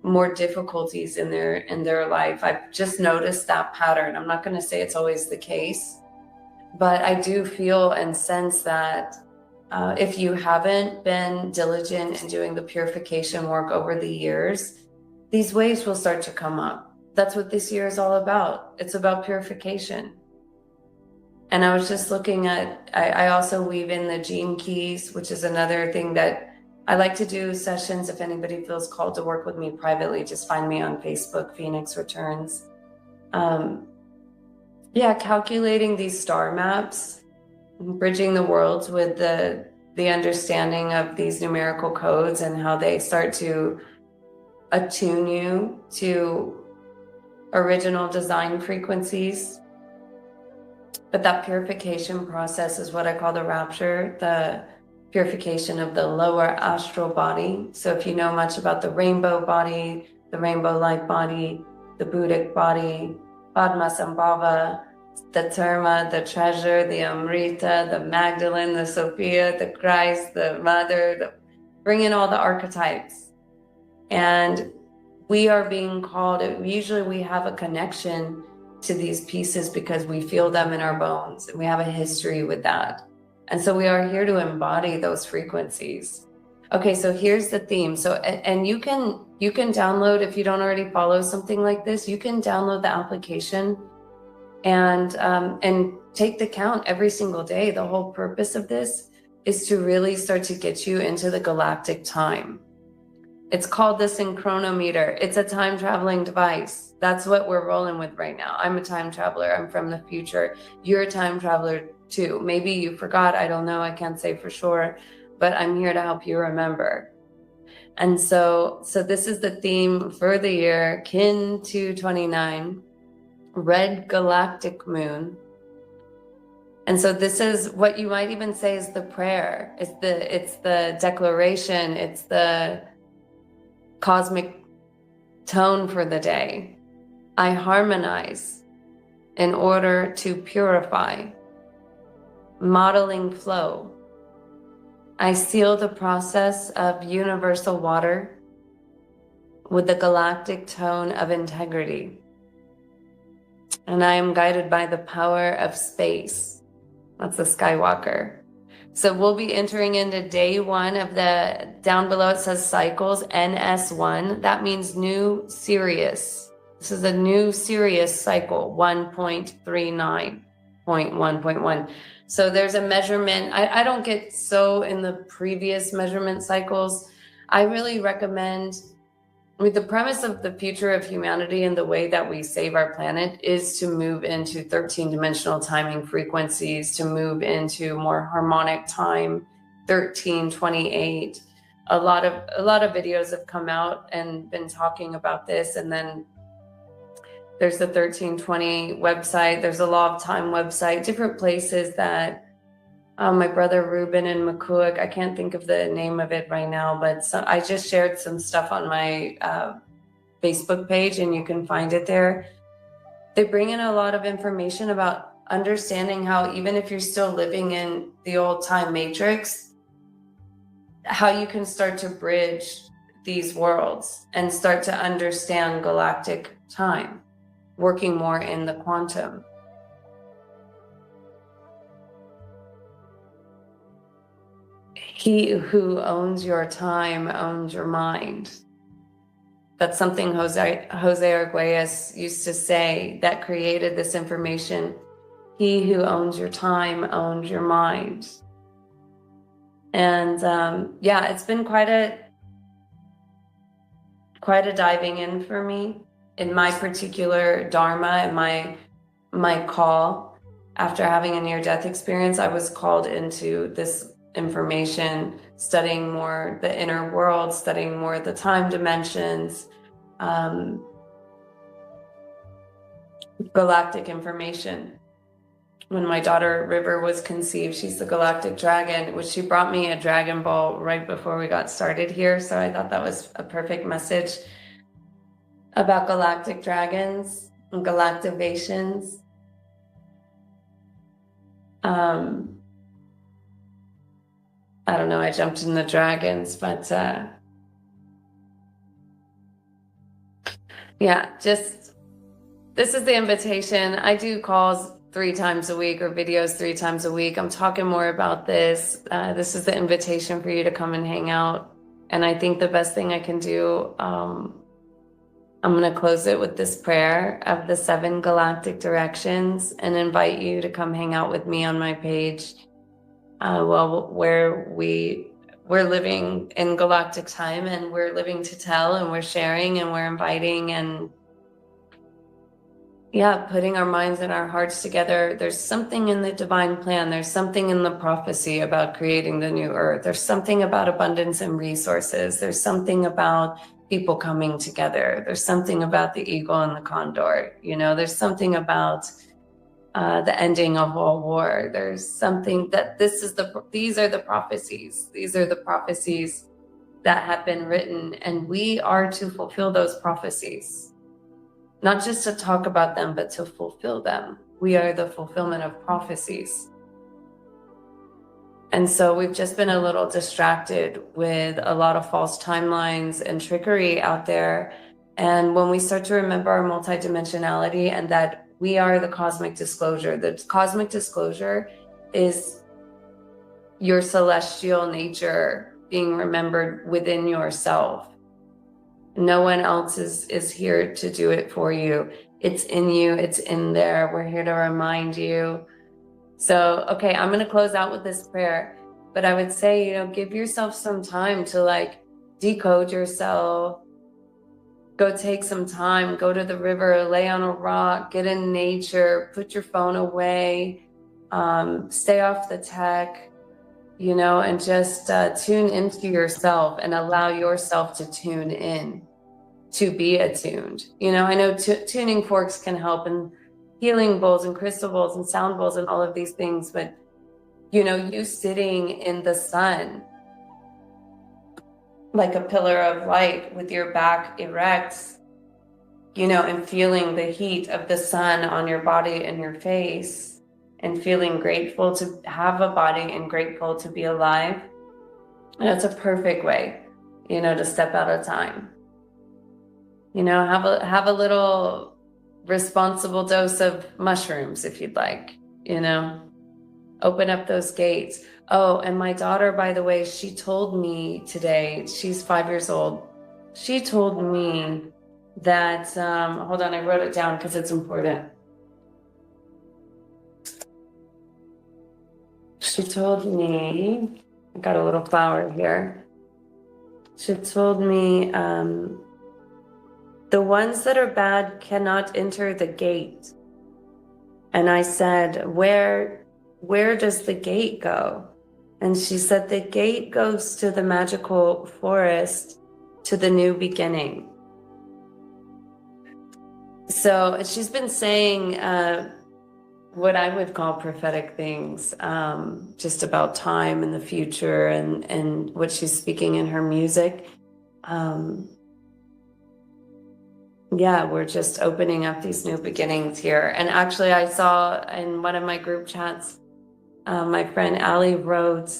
more difficulties in their life. I've just noticed that pattern. I'm not going to say it's always the case, but I do feel and sense that if you haven't been diligent in doing the purification work over the years, these waves will start to come up. That's what this year is all about. It's about purification. And I was just looking at, I also weave in the genekeys, which is another thing that I like to do sessions. If anybody feels called to work with me privately, just find me on Facebook, Phinix Returns. Yeah, calculating these star maps, bridging the worlds with the understanding of these numerical codes and how they start to attune you to original design frequencies. But that purification process is what I call the rapture, the purification of the lower astral body. So if you know much about the rainbow body, the rainbow light body, the Buddhic body, Padmasambhava, the Dharma, the treasure, the Amrita, the Magdalene, the Sophia, the Christ, the Mother, bring in all the archetypes. And we are being called, usually we have a connection to these pieces because we feel them in our bones and we have a history with that. And so we are here to embody those frequencies. Okay, so here's the theme. So, and you can download, if you don't already follow something like this, you can download the application and take the count every single day. The whole purpose of this is to really start to get you into the galactic time. It's called the synchronometer. It's a time traveling device. That's what we're rolling with right now. I'm a time traveler. I'm from the future. You're a time traveler too. Maybe you forgot. I don't know. I can't say for sure, but I'm here to help you remember. And so this is the theme for the year, Kin 229, Red Galactic Moon. And so this is what you might even say is the prayer. It's the declaration. It's the cosmic tone for the day. I harmonize in order to purify, modeling flow. I seal the process of universal water with the galactic tone of integrity. And I am guided by the power of space. That's the Skywalker. So we'll be entering into day one of the, down below it says cycles, NS1. That means new Sirius. This is a new Sirius cycle, 1.39.1.1. So there's a measurement. I don't get so in the previous measurement cycles. I really recommend, with the premise of the future of humanity and the way that we save our planet is to move into 13-dimensional timing frequencies, to move into more harmonic time, 1328. A lot of videos have come out and been talking about this. And then there's the 1320 website. There's a Law of Time website, different places that my brother Ruben in McCook, I can't think of the name of it right now, but I just shared some stuff on my Facebook page and you can find it there. They bring in a lot of information about understanding how, even if you're still living in the old time matrix, how you can start to bridge these worlds and start to understand galactic time, working more in the quantum. He who owns your time owns your mind. That's something Jose Arguelles used to say that created this information. He who owns your time owns your mind. And yeah, it's been quite a diving in for me in my particular dharma and my call. After having a near-death experience, I was called into this information, studying more the inner world, studying more the time dimensions, galactic information. When my daughter River was conceived, she's the galactic dragon, which she brought me a Dragon Ball right before we got started here. So I thought that was a perfect message about galactic dragons and galactivations. I don't know, I jumped in the dragons, but yeah, just, this is the invitation. I do calls 3 times a week or videos 3 times a week. I'm talking more about this. This is the invitation for you to come and hang out. And I think the best thing I can do, I'm going to close it with this prayer of the 7 galactic directions and invite you to come hang out with me on my page. Where we're living in galactic time and we're living to tell and we're sharing and we're inviting and putting our minds and our hearts together. There's something in the divine plan. There's something in the prophecy about creating the new earth. There's something about abundance and resources. There's something about people coming together. There's something about the eagle and the condor. There's something about the ending of all war. There's something that these are the prophecies. These are the prophecies that have been written, and we are to fulfill those prophecies. Not just to talk about them, but to fulfill them. We are the fulfillment of prophecies. And so we've just been a little distracted with a lot of false timelines and trickery out there. And when we start to remember our multidimensionality and that we are the cosmic disclosure. The cosmic disclosure is your celestial nature being remembered within yourself. No one else is here to do it for you. It's in you, it's in there. We're here to remind you. So, okay, I'm going to close out with this prayer, but I would say, give yourself some time to decode yourself. Go take some time, go to the river, lay on a rock, get in nature, put your phone away, stay off the tech, and just tune into yourself and allow yourself to tune in, to be attuned. I know tuning forks can help, and healing bowls and crystal bowls and sound bowls and all of these things, but you sitting in the sun like a pillar of light with your back erect, and feeling the heat of the sun on your body and your face, and feeling grateful to have a body and grateful to be alive. And it's a perfect way, to step out of time. Have a little responsible dose of mushrooms if you'd like, open up those gates. Oh, and my daughter, by the way, she told me today, she's 5 years old. She told me that, hold on, I wrote it down because it's important. She told me, I got a little flower here. She told me, the ones that are bad cannot enter the gate. And I said, where does the gate go? And she said, the gate goes to the magical forest, to the new beginning. So she's been saying what I would call prophetic things, just about time and the future, and what she's speaking in her music. We're just opening up these new beginnings here. And actually, I saw in one of my group chats, my friend Allie wrote,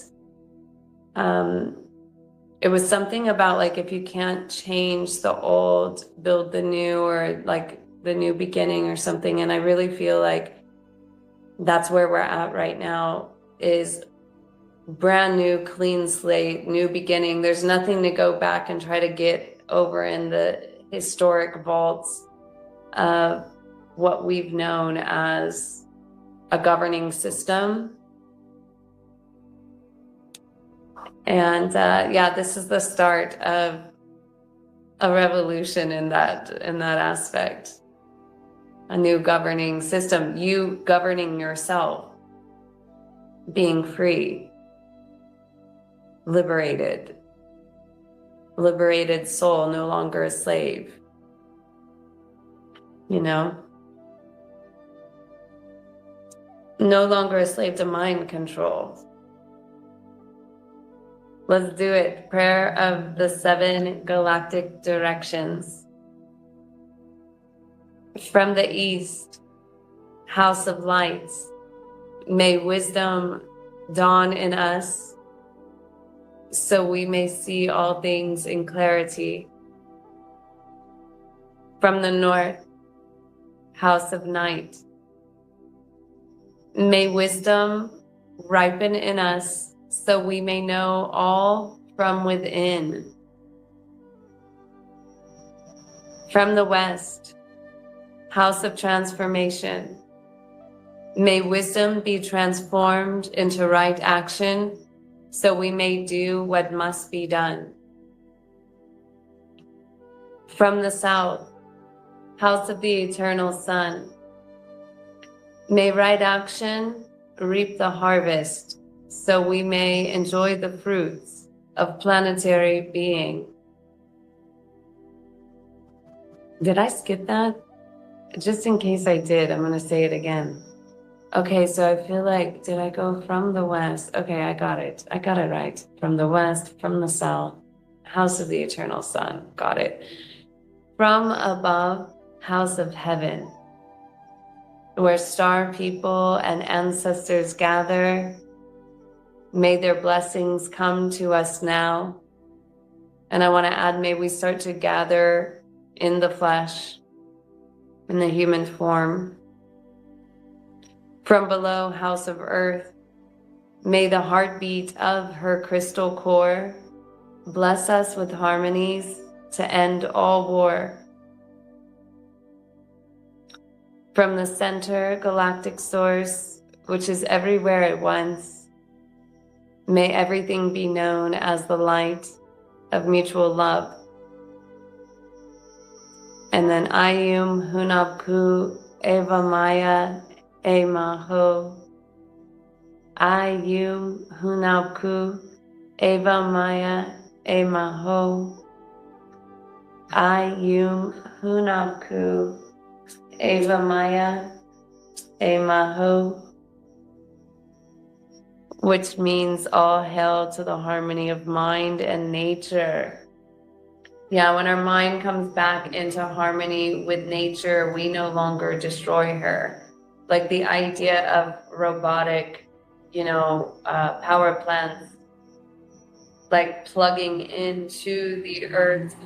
it was something about if you can't change the old, build the new, or the new beginning or something. And I really feel like that's where we're at right now, is brand new, clean slate, new beginning. There's nothing to go back and try to get over in the historic vaults of what we've known as a governing system. And this is the start of a revolution in that aspect. A new governing system, you governing yourself, being free, liberated soul, no longer a slave, no longer a slave to mind control. Let's do it. Prayer of the 7 galactic directions. From the east, house of lights, may wisdom dawn in us, so we may see all things in clarity. From the north, house of night, may wisdom ripen in us, so we may know all from within. From the west, house of transformation, may wisdom be transformed into right action, so we may do what must be done. From the south, house of the eternal sun, May right action reap the harvest, so we may enjoy the fruits of planetary being. Did I skip that? Just in case I did, I'm going to say it again. Okay, so I feel like, did I go from the west? Okay, I got it. I got it right. From the west, from the south, house of the eternal sun. Got it. From above, house of heaven, where star people and ancestors gather. May their blessings come to us now. And I want to add, may we start to gather in the flesh, in the human form. From below, house of earth, may the heartbeat of her crystal core bless us with harmonies to end all war. From the center, galactic source, which is everywhere at once, may everything be known as the light of mutual love. And then Ayum Hunabku Eva Maya Emaho. Ayum Hunabku Eva Maya Emaho. Ayum Hunabku Eva Maya Emaho. Which means all hail to the harmony of mind and nature. Yeah, when our mind comes back into harmony with nature, we no longer destroy her. Like the idea of robotic, power plants, like plugging into the earth's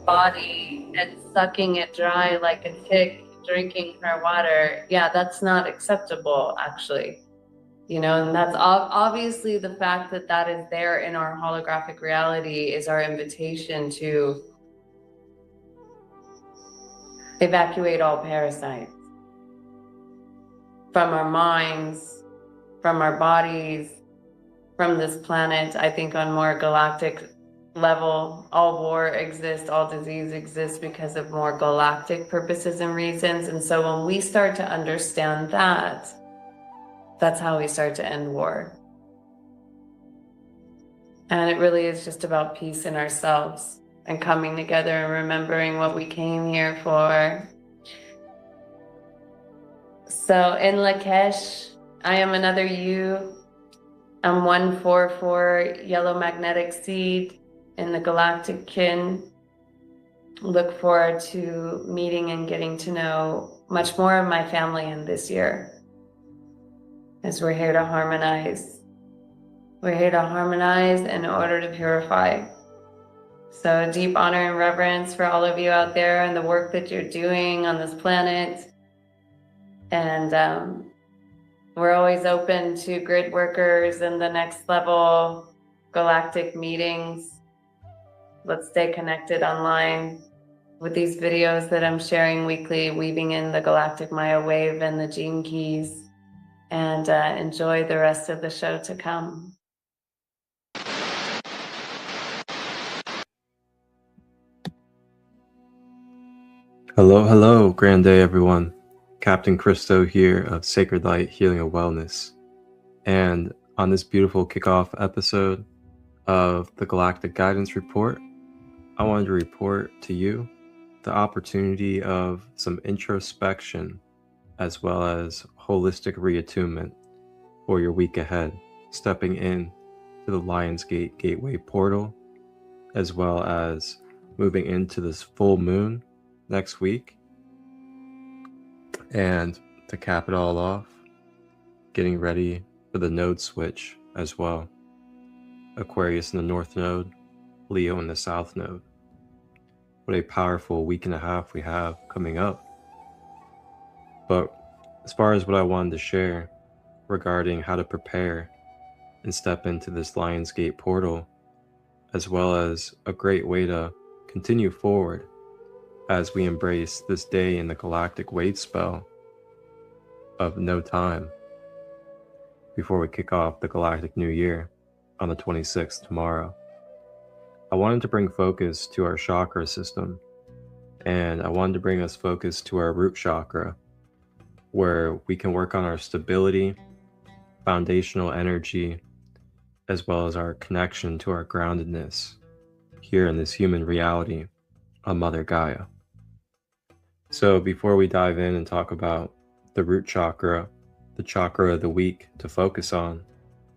body and sucking it dry like a tick drinking her water. Yeah, that's not acceptable, actually. And that's obviously the fact that that is there in our holographic reality is our invitation to evacuate all parasites from our minds, from our bodies, from this planet. I think on more galactic level, all war exists, all disease exists because of more galactic purposes and reasons. And so when we start to understand that, that's how we start to end war. And it really is just about peace in ourselves and coming together and remembering what we came here for. So in Lakesh, I am another you. I'm 144 yellow magnetic seed in the galactic kin. Look forward to meeting and getting to know much more of my family in this year, as we're here to harmonize. We're here to harmonize in order to purify. So deep honor and reverence for all of you out there and the work that you're doing on this planet. And we're always open to grid workers and the next level galactic meetings. Let's stay connected online with these videos that I'm sharing weekly, weaving in the galactic Maya wave and the gene keys. And enjoy the rest of the show to come. Hello, grand day everyone. Captain Christo here of Sacred Light Healing and Wellness. And on this beautiful kickoff episode of the Galactic Guidance Report, I wanted to report to you the opportunity of some introspection as well as holistic reattunement for your week ahead, stepping in to the Lion's Gate Gateway portal, as well as moving into this full moon next week. And to cap it all off, getting ready for the node switch as well. Aquarius in the North Node, Leo in the South Node. What a powerful week and a half we have coming up. But as far as what I wanted to share regarding how to prepare and step into this Lion's Gate portal, as well as a great way to continue forward as we embrace this day in the galactic Wavespell of no time before we kick off the galactic new year on the 26th tomorrow. I wanted to bring focus to our chakra system, and I wanted to bring us focus to our root chakra, where we can work on our stability, foundational energy, as well as our connection to our groundedness here in this human reality on Mother Gaia. So before we dive in and talk about the root chakra, the chakra of the week to focus on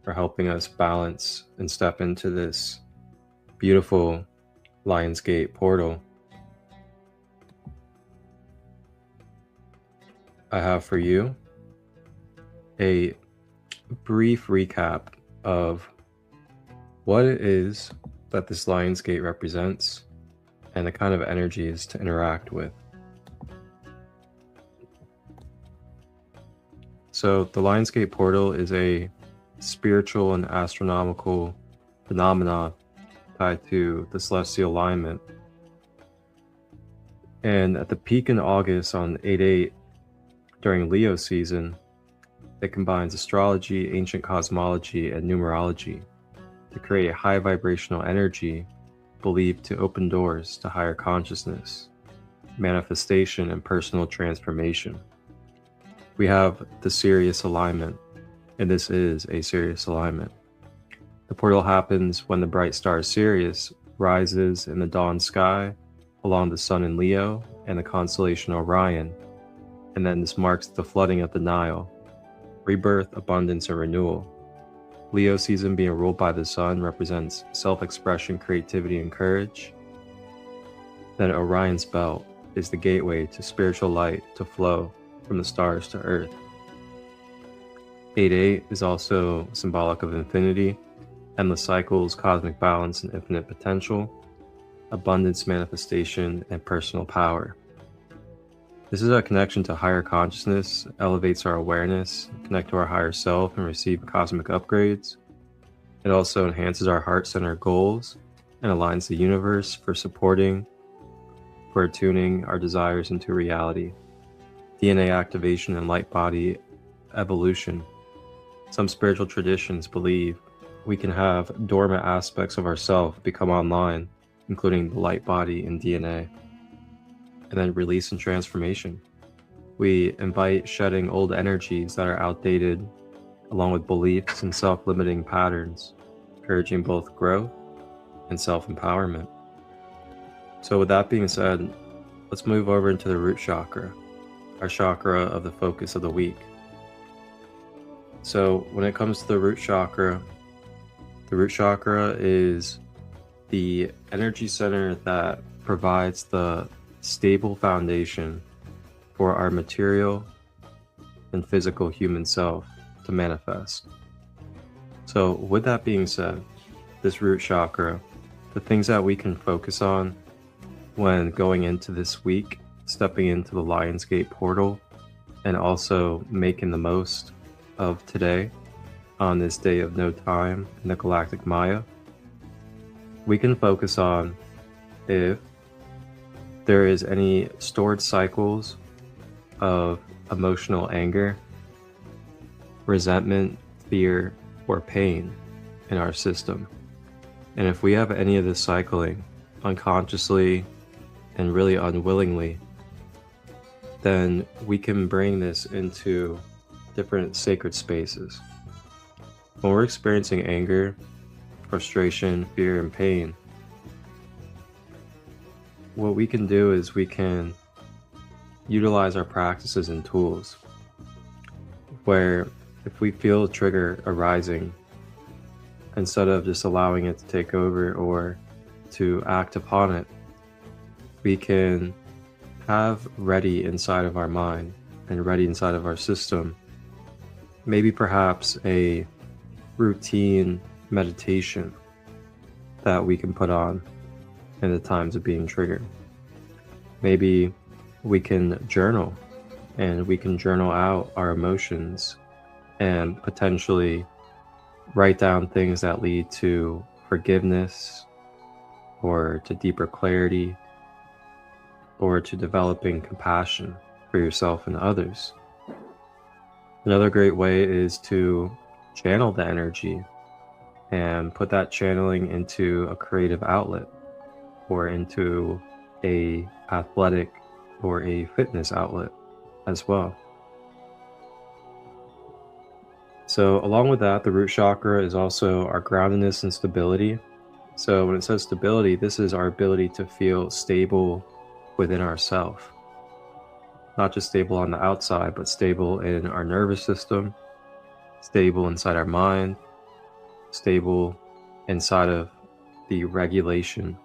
for helping us balance and step into this beautiful Lionsgate portal, I have for you a brief recap of what it is that this Lionsgate represents and the kind of energies to interact with. So the Lionsgate portal is a spiritual and astronomical phenomena tied to the celestial alignment. And at the peak in August on 8/8, during Leo season, it combines astrology, ancient cosmology, and numerology to create a high vibrational energy believed to open doors to higher consciousness, manifestation, and personal transformation. We have the Sirius alignment, and this is a Sirius alignment. The portal happens when the bright star Sirius rises in the dawn sky along the sun in Leo and the constellation Orion, and then this marks the flooding of the Nile, rebirth, abundance, and renewal. Leo season being ruled by the sun represents self-expression, creativity, and courage. Then Orion's belt is the gateway to spiritual light to flow from the stars to earth. 8/8 is also symbolic of infinity, endless cycles, cosmic balance, and infinite potential, abundance, manifestation, and personal power. This is a connection to higher consciousness, elevates our awareness, connect to our higher self, and receive cosmic upgrades. It also enhances our heart-centered goals and aligns the universe for attuning our desires into reality. DNA activation and light body evolution. Some spiritual traditions believe we can have dormant aspects of ourself become online, including the light body and DNA. And then release and transformation. We invite shedding old energies that are outdated, along with beliefs and self-limiting patterns, encouraging both growth and self-empowerment. So with that being said, let's move over into the root chakra, our chakra of the focus of the week. So when it comes to the root chakra is the energy center that provides the stable foundation for our material and physical human self to manifest. So with that being said, this root chakra, the things that we can focus on when going into this week, stepping into the Lionsgate portal, and also making the most of today on this day of no time in the Galactic Maya, we can focus on if there is any stored cycles of emotional anger, resentment, fear, or pain in our system. And if we have any of this cycling unconsciously and really unwillingly, then we can bring this into different sacred spaces. When we're experiencing anger, frustration, fear, and pain, what we can do is we can utilize our practices and tools where if we feel a trigger arising, instead of just allowing it to take over or to act upon it, we can have ready inside of our mind and ready inside of our system, maybe perhaps a routine meditation that we can put on in the times of being triggered. Maybe we can journal, and we can journal out our emotions and potentially write down things that lead to forgiveness or to deeper clarity or to developing compassion for yourself and others. Another great way is to channel the energy and put that channeling into a creative outlet or into a athletic or a fitness outlet as well. So along with that, the root chakra is also our groundedness and stability. So when it says stability, this is our ability to feel stable within ourselves. Not just stable on the outside, but stable in our nervous system, stable inside our mind, stable inside of the regulation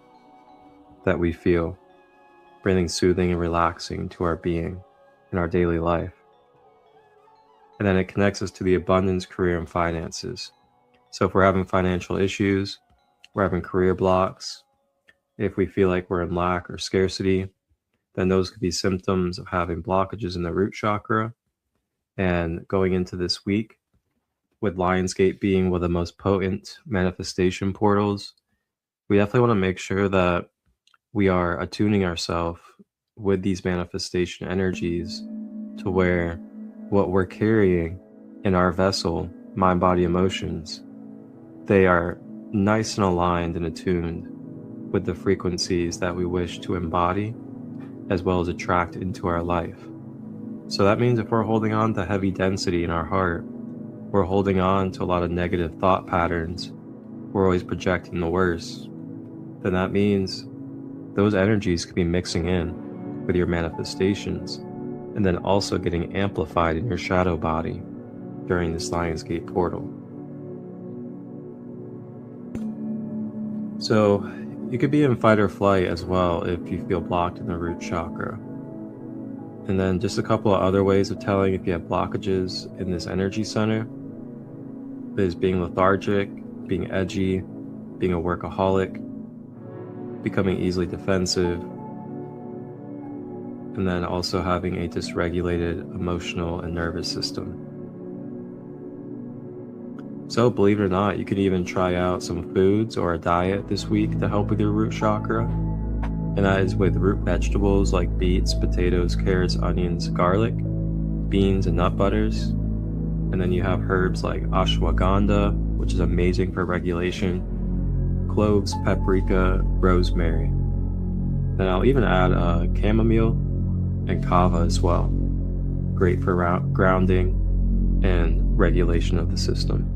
that we feel, bringing soothing and relaxing to our being in our daily life. And then it connects us to the abundance, career, and finances. So if we're having financial issues, we're having career blocks, if we feel like we're in lack or scarcity, then those could be symptoms of having blockages in the root chakra. And going into this week, with Lionsgate being one of the most potent manifestation portals, we definitely want to make sure that we are attuning ourselves with these manifestation energies to where what we're carrying in our vessel, mind, body, emotions, they are nice and aligned and attuned with the frequencies that we wish to embody as well as attract into our life. So that means if we're holding on to heavy density in our heart, we're holding on to a lot of negative thought patterns, we're always projecting the worst, then that means those energies could be mixing in with your manifestations and then also getting amplified in your shadow body during this Lionsgate portal. So you could be in fight or flight as well if you feel blocked in the root chakra. And then just a couple of other ways of telling if you have blockages in this energy center is being lethargic, being edgy, being a workaholic, becoming easily defensive, and then also having a dysregulated emotional and nervous system. So believe it or not, you could even try out some foods or a diet this week to help with your root chakra. And that is with root vegetables like beets, potatoes, carrots, onions, garlic, beans, and nut butters. And then you have herbs like ashwagandha, which is amazing for regulation, cloves, paprika, rosemary. Then I'll even add chamomile and kava as well. Great for grounding and regulation of the system.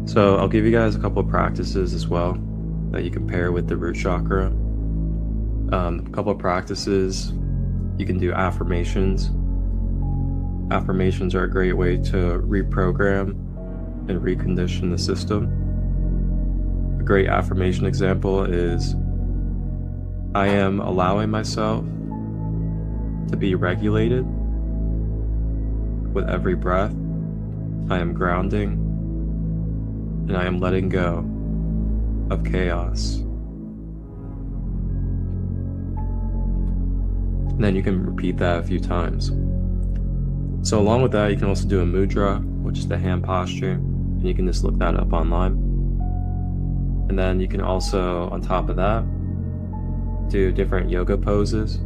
So I'll give you guys a couple of practices as well that you can pair with the root chakra. A couple of practices, you can do affirmations. Affirmations are a great way to reprogram and recondition the system. A great affirmation example is, I am allowing myself to be regulated with every breath. I am grounding, and I am letting go of chaos. And then you can repeat that a few times. So along with that, you can also do a mudra, which is the hand posture, and you can just look that up online. And then you can also, on top of that, do different yoga poses,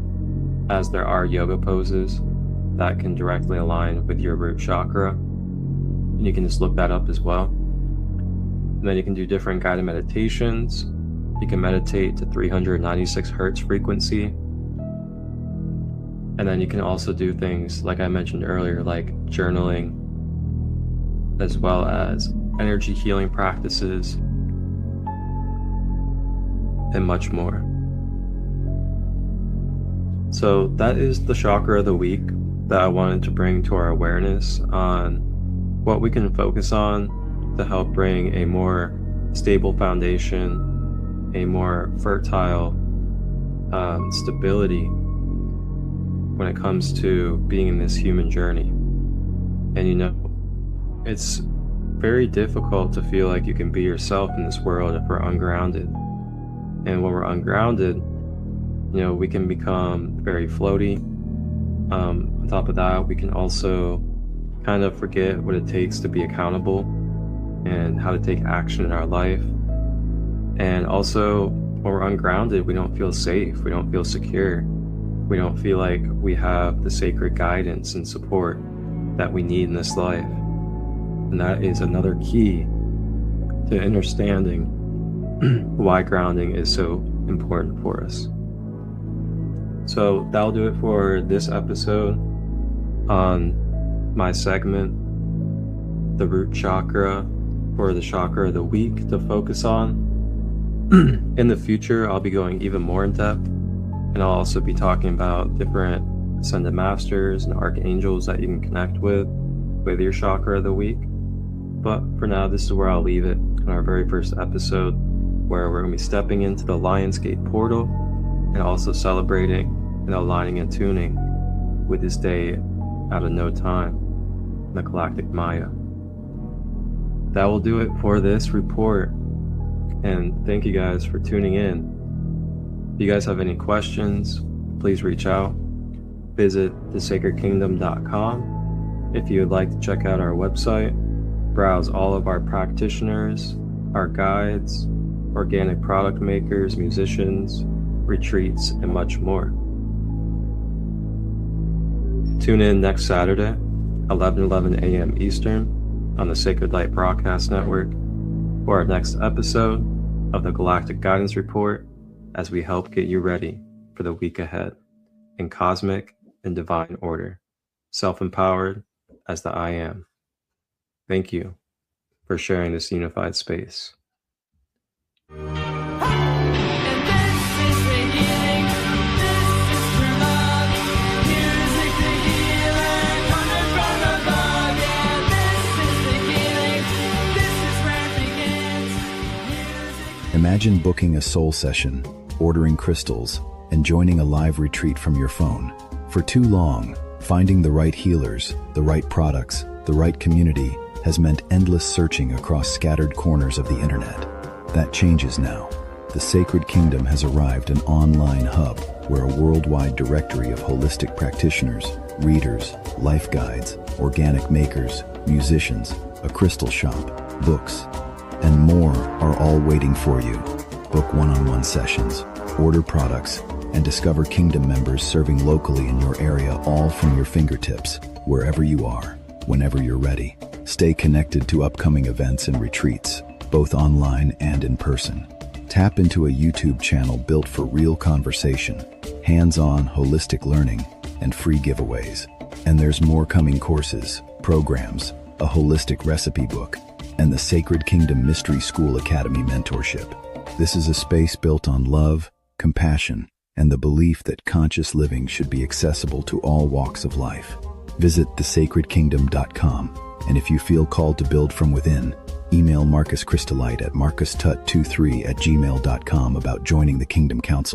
as there are yoga poses that can directly align with your root chakra. And you can just look that up as well. And then you can do different guided meditations. You can meditate to 396 hertz frequency. And then you can also do things like I mentioned earlier, like journaling, as well as energy healing practices, and much more. So that is the chakra of the week that I wanted to bring to our awareness on what we can focus on to help bring a more stable foundation, a more fertile stability when it comes to being in this human journey. And you know, it's very difficult to feel like you can be yourself in this world if we're ungrounded. And when we're ungrounded, you know, we can become very floaty. On top of that, we can also kind of forget what it takes to be accountable and how to take action in our life. And also, when we're ungrounded, we don't feel safe, we don't feel secure, we don't feel like we have the sacred guidance and support that we need in this life. And that is another key to understanding why grounding is so important for us. So that'll do it for this episode on my segment, the root chakra, or the chakra of the week to focus on. In the future, I'll be going even more in depth, and I'll also be talking about different ascended masters and archangels that you can connect with your chakra of the week. But for now, this is where I'll leave it in our very first episode, where we're going to be stepping into the Lionsgate portal and also celebrating and aligning and tuning with this day out of no time, the Galactic Maya. That will do it for this report, and thank you guys for tuning in. If you guys have any questions, please reach out. Visit thesacredkingdom.com if you would like to check out our website, browse all of our practitioners, our guides, organic product makers, musicians, retreats, and much more. Tune in next Saturday, 11:11 a.m. Eastern, on the Sacred Light Broadcast Network for our next episode of the Galactic Guidance Report, as we help get you ready for the week ahead in cosmic and divine order, self-empowered as the I Am. Thank you for sharing this unified space. Imagine booking a soul session, ordering crystals, and joining a live retreat from your phone. For too long, finding the right healers, the right products, the right community has meant endless searching across scattered corners of the internet. That changes now. The Sacred Kingdom has arrived, an online hub where a worldwide directory of holistic practitioners, readers, life guides, organic makers, musicians, a crystal shop, books, and more are all waiting for you. Book one-on-one sessions, order products, and discover Kingdom members serving locally in your area, all from your fingertips, wherever you are, whenever you're ready. Stay connected to upcoming events and retreats, both online and in person. Tap into a YouTube channel built for real conversation, hands-on holistic learning, and free giveaways. And there's more coming: courses, programs, a holistic recipe book, and the Sacred Kingdom Mystery School Academy mentorship. This is a space built on love, compassion, and the belief that conscious living should be accessible to all walks of life. Visit thesacredkingdom.com, and if you feel called to build from within, email Marcus Christolight at marcustut23@gmail.com about joining the Kingdom Council.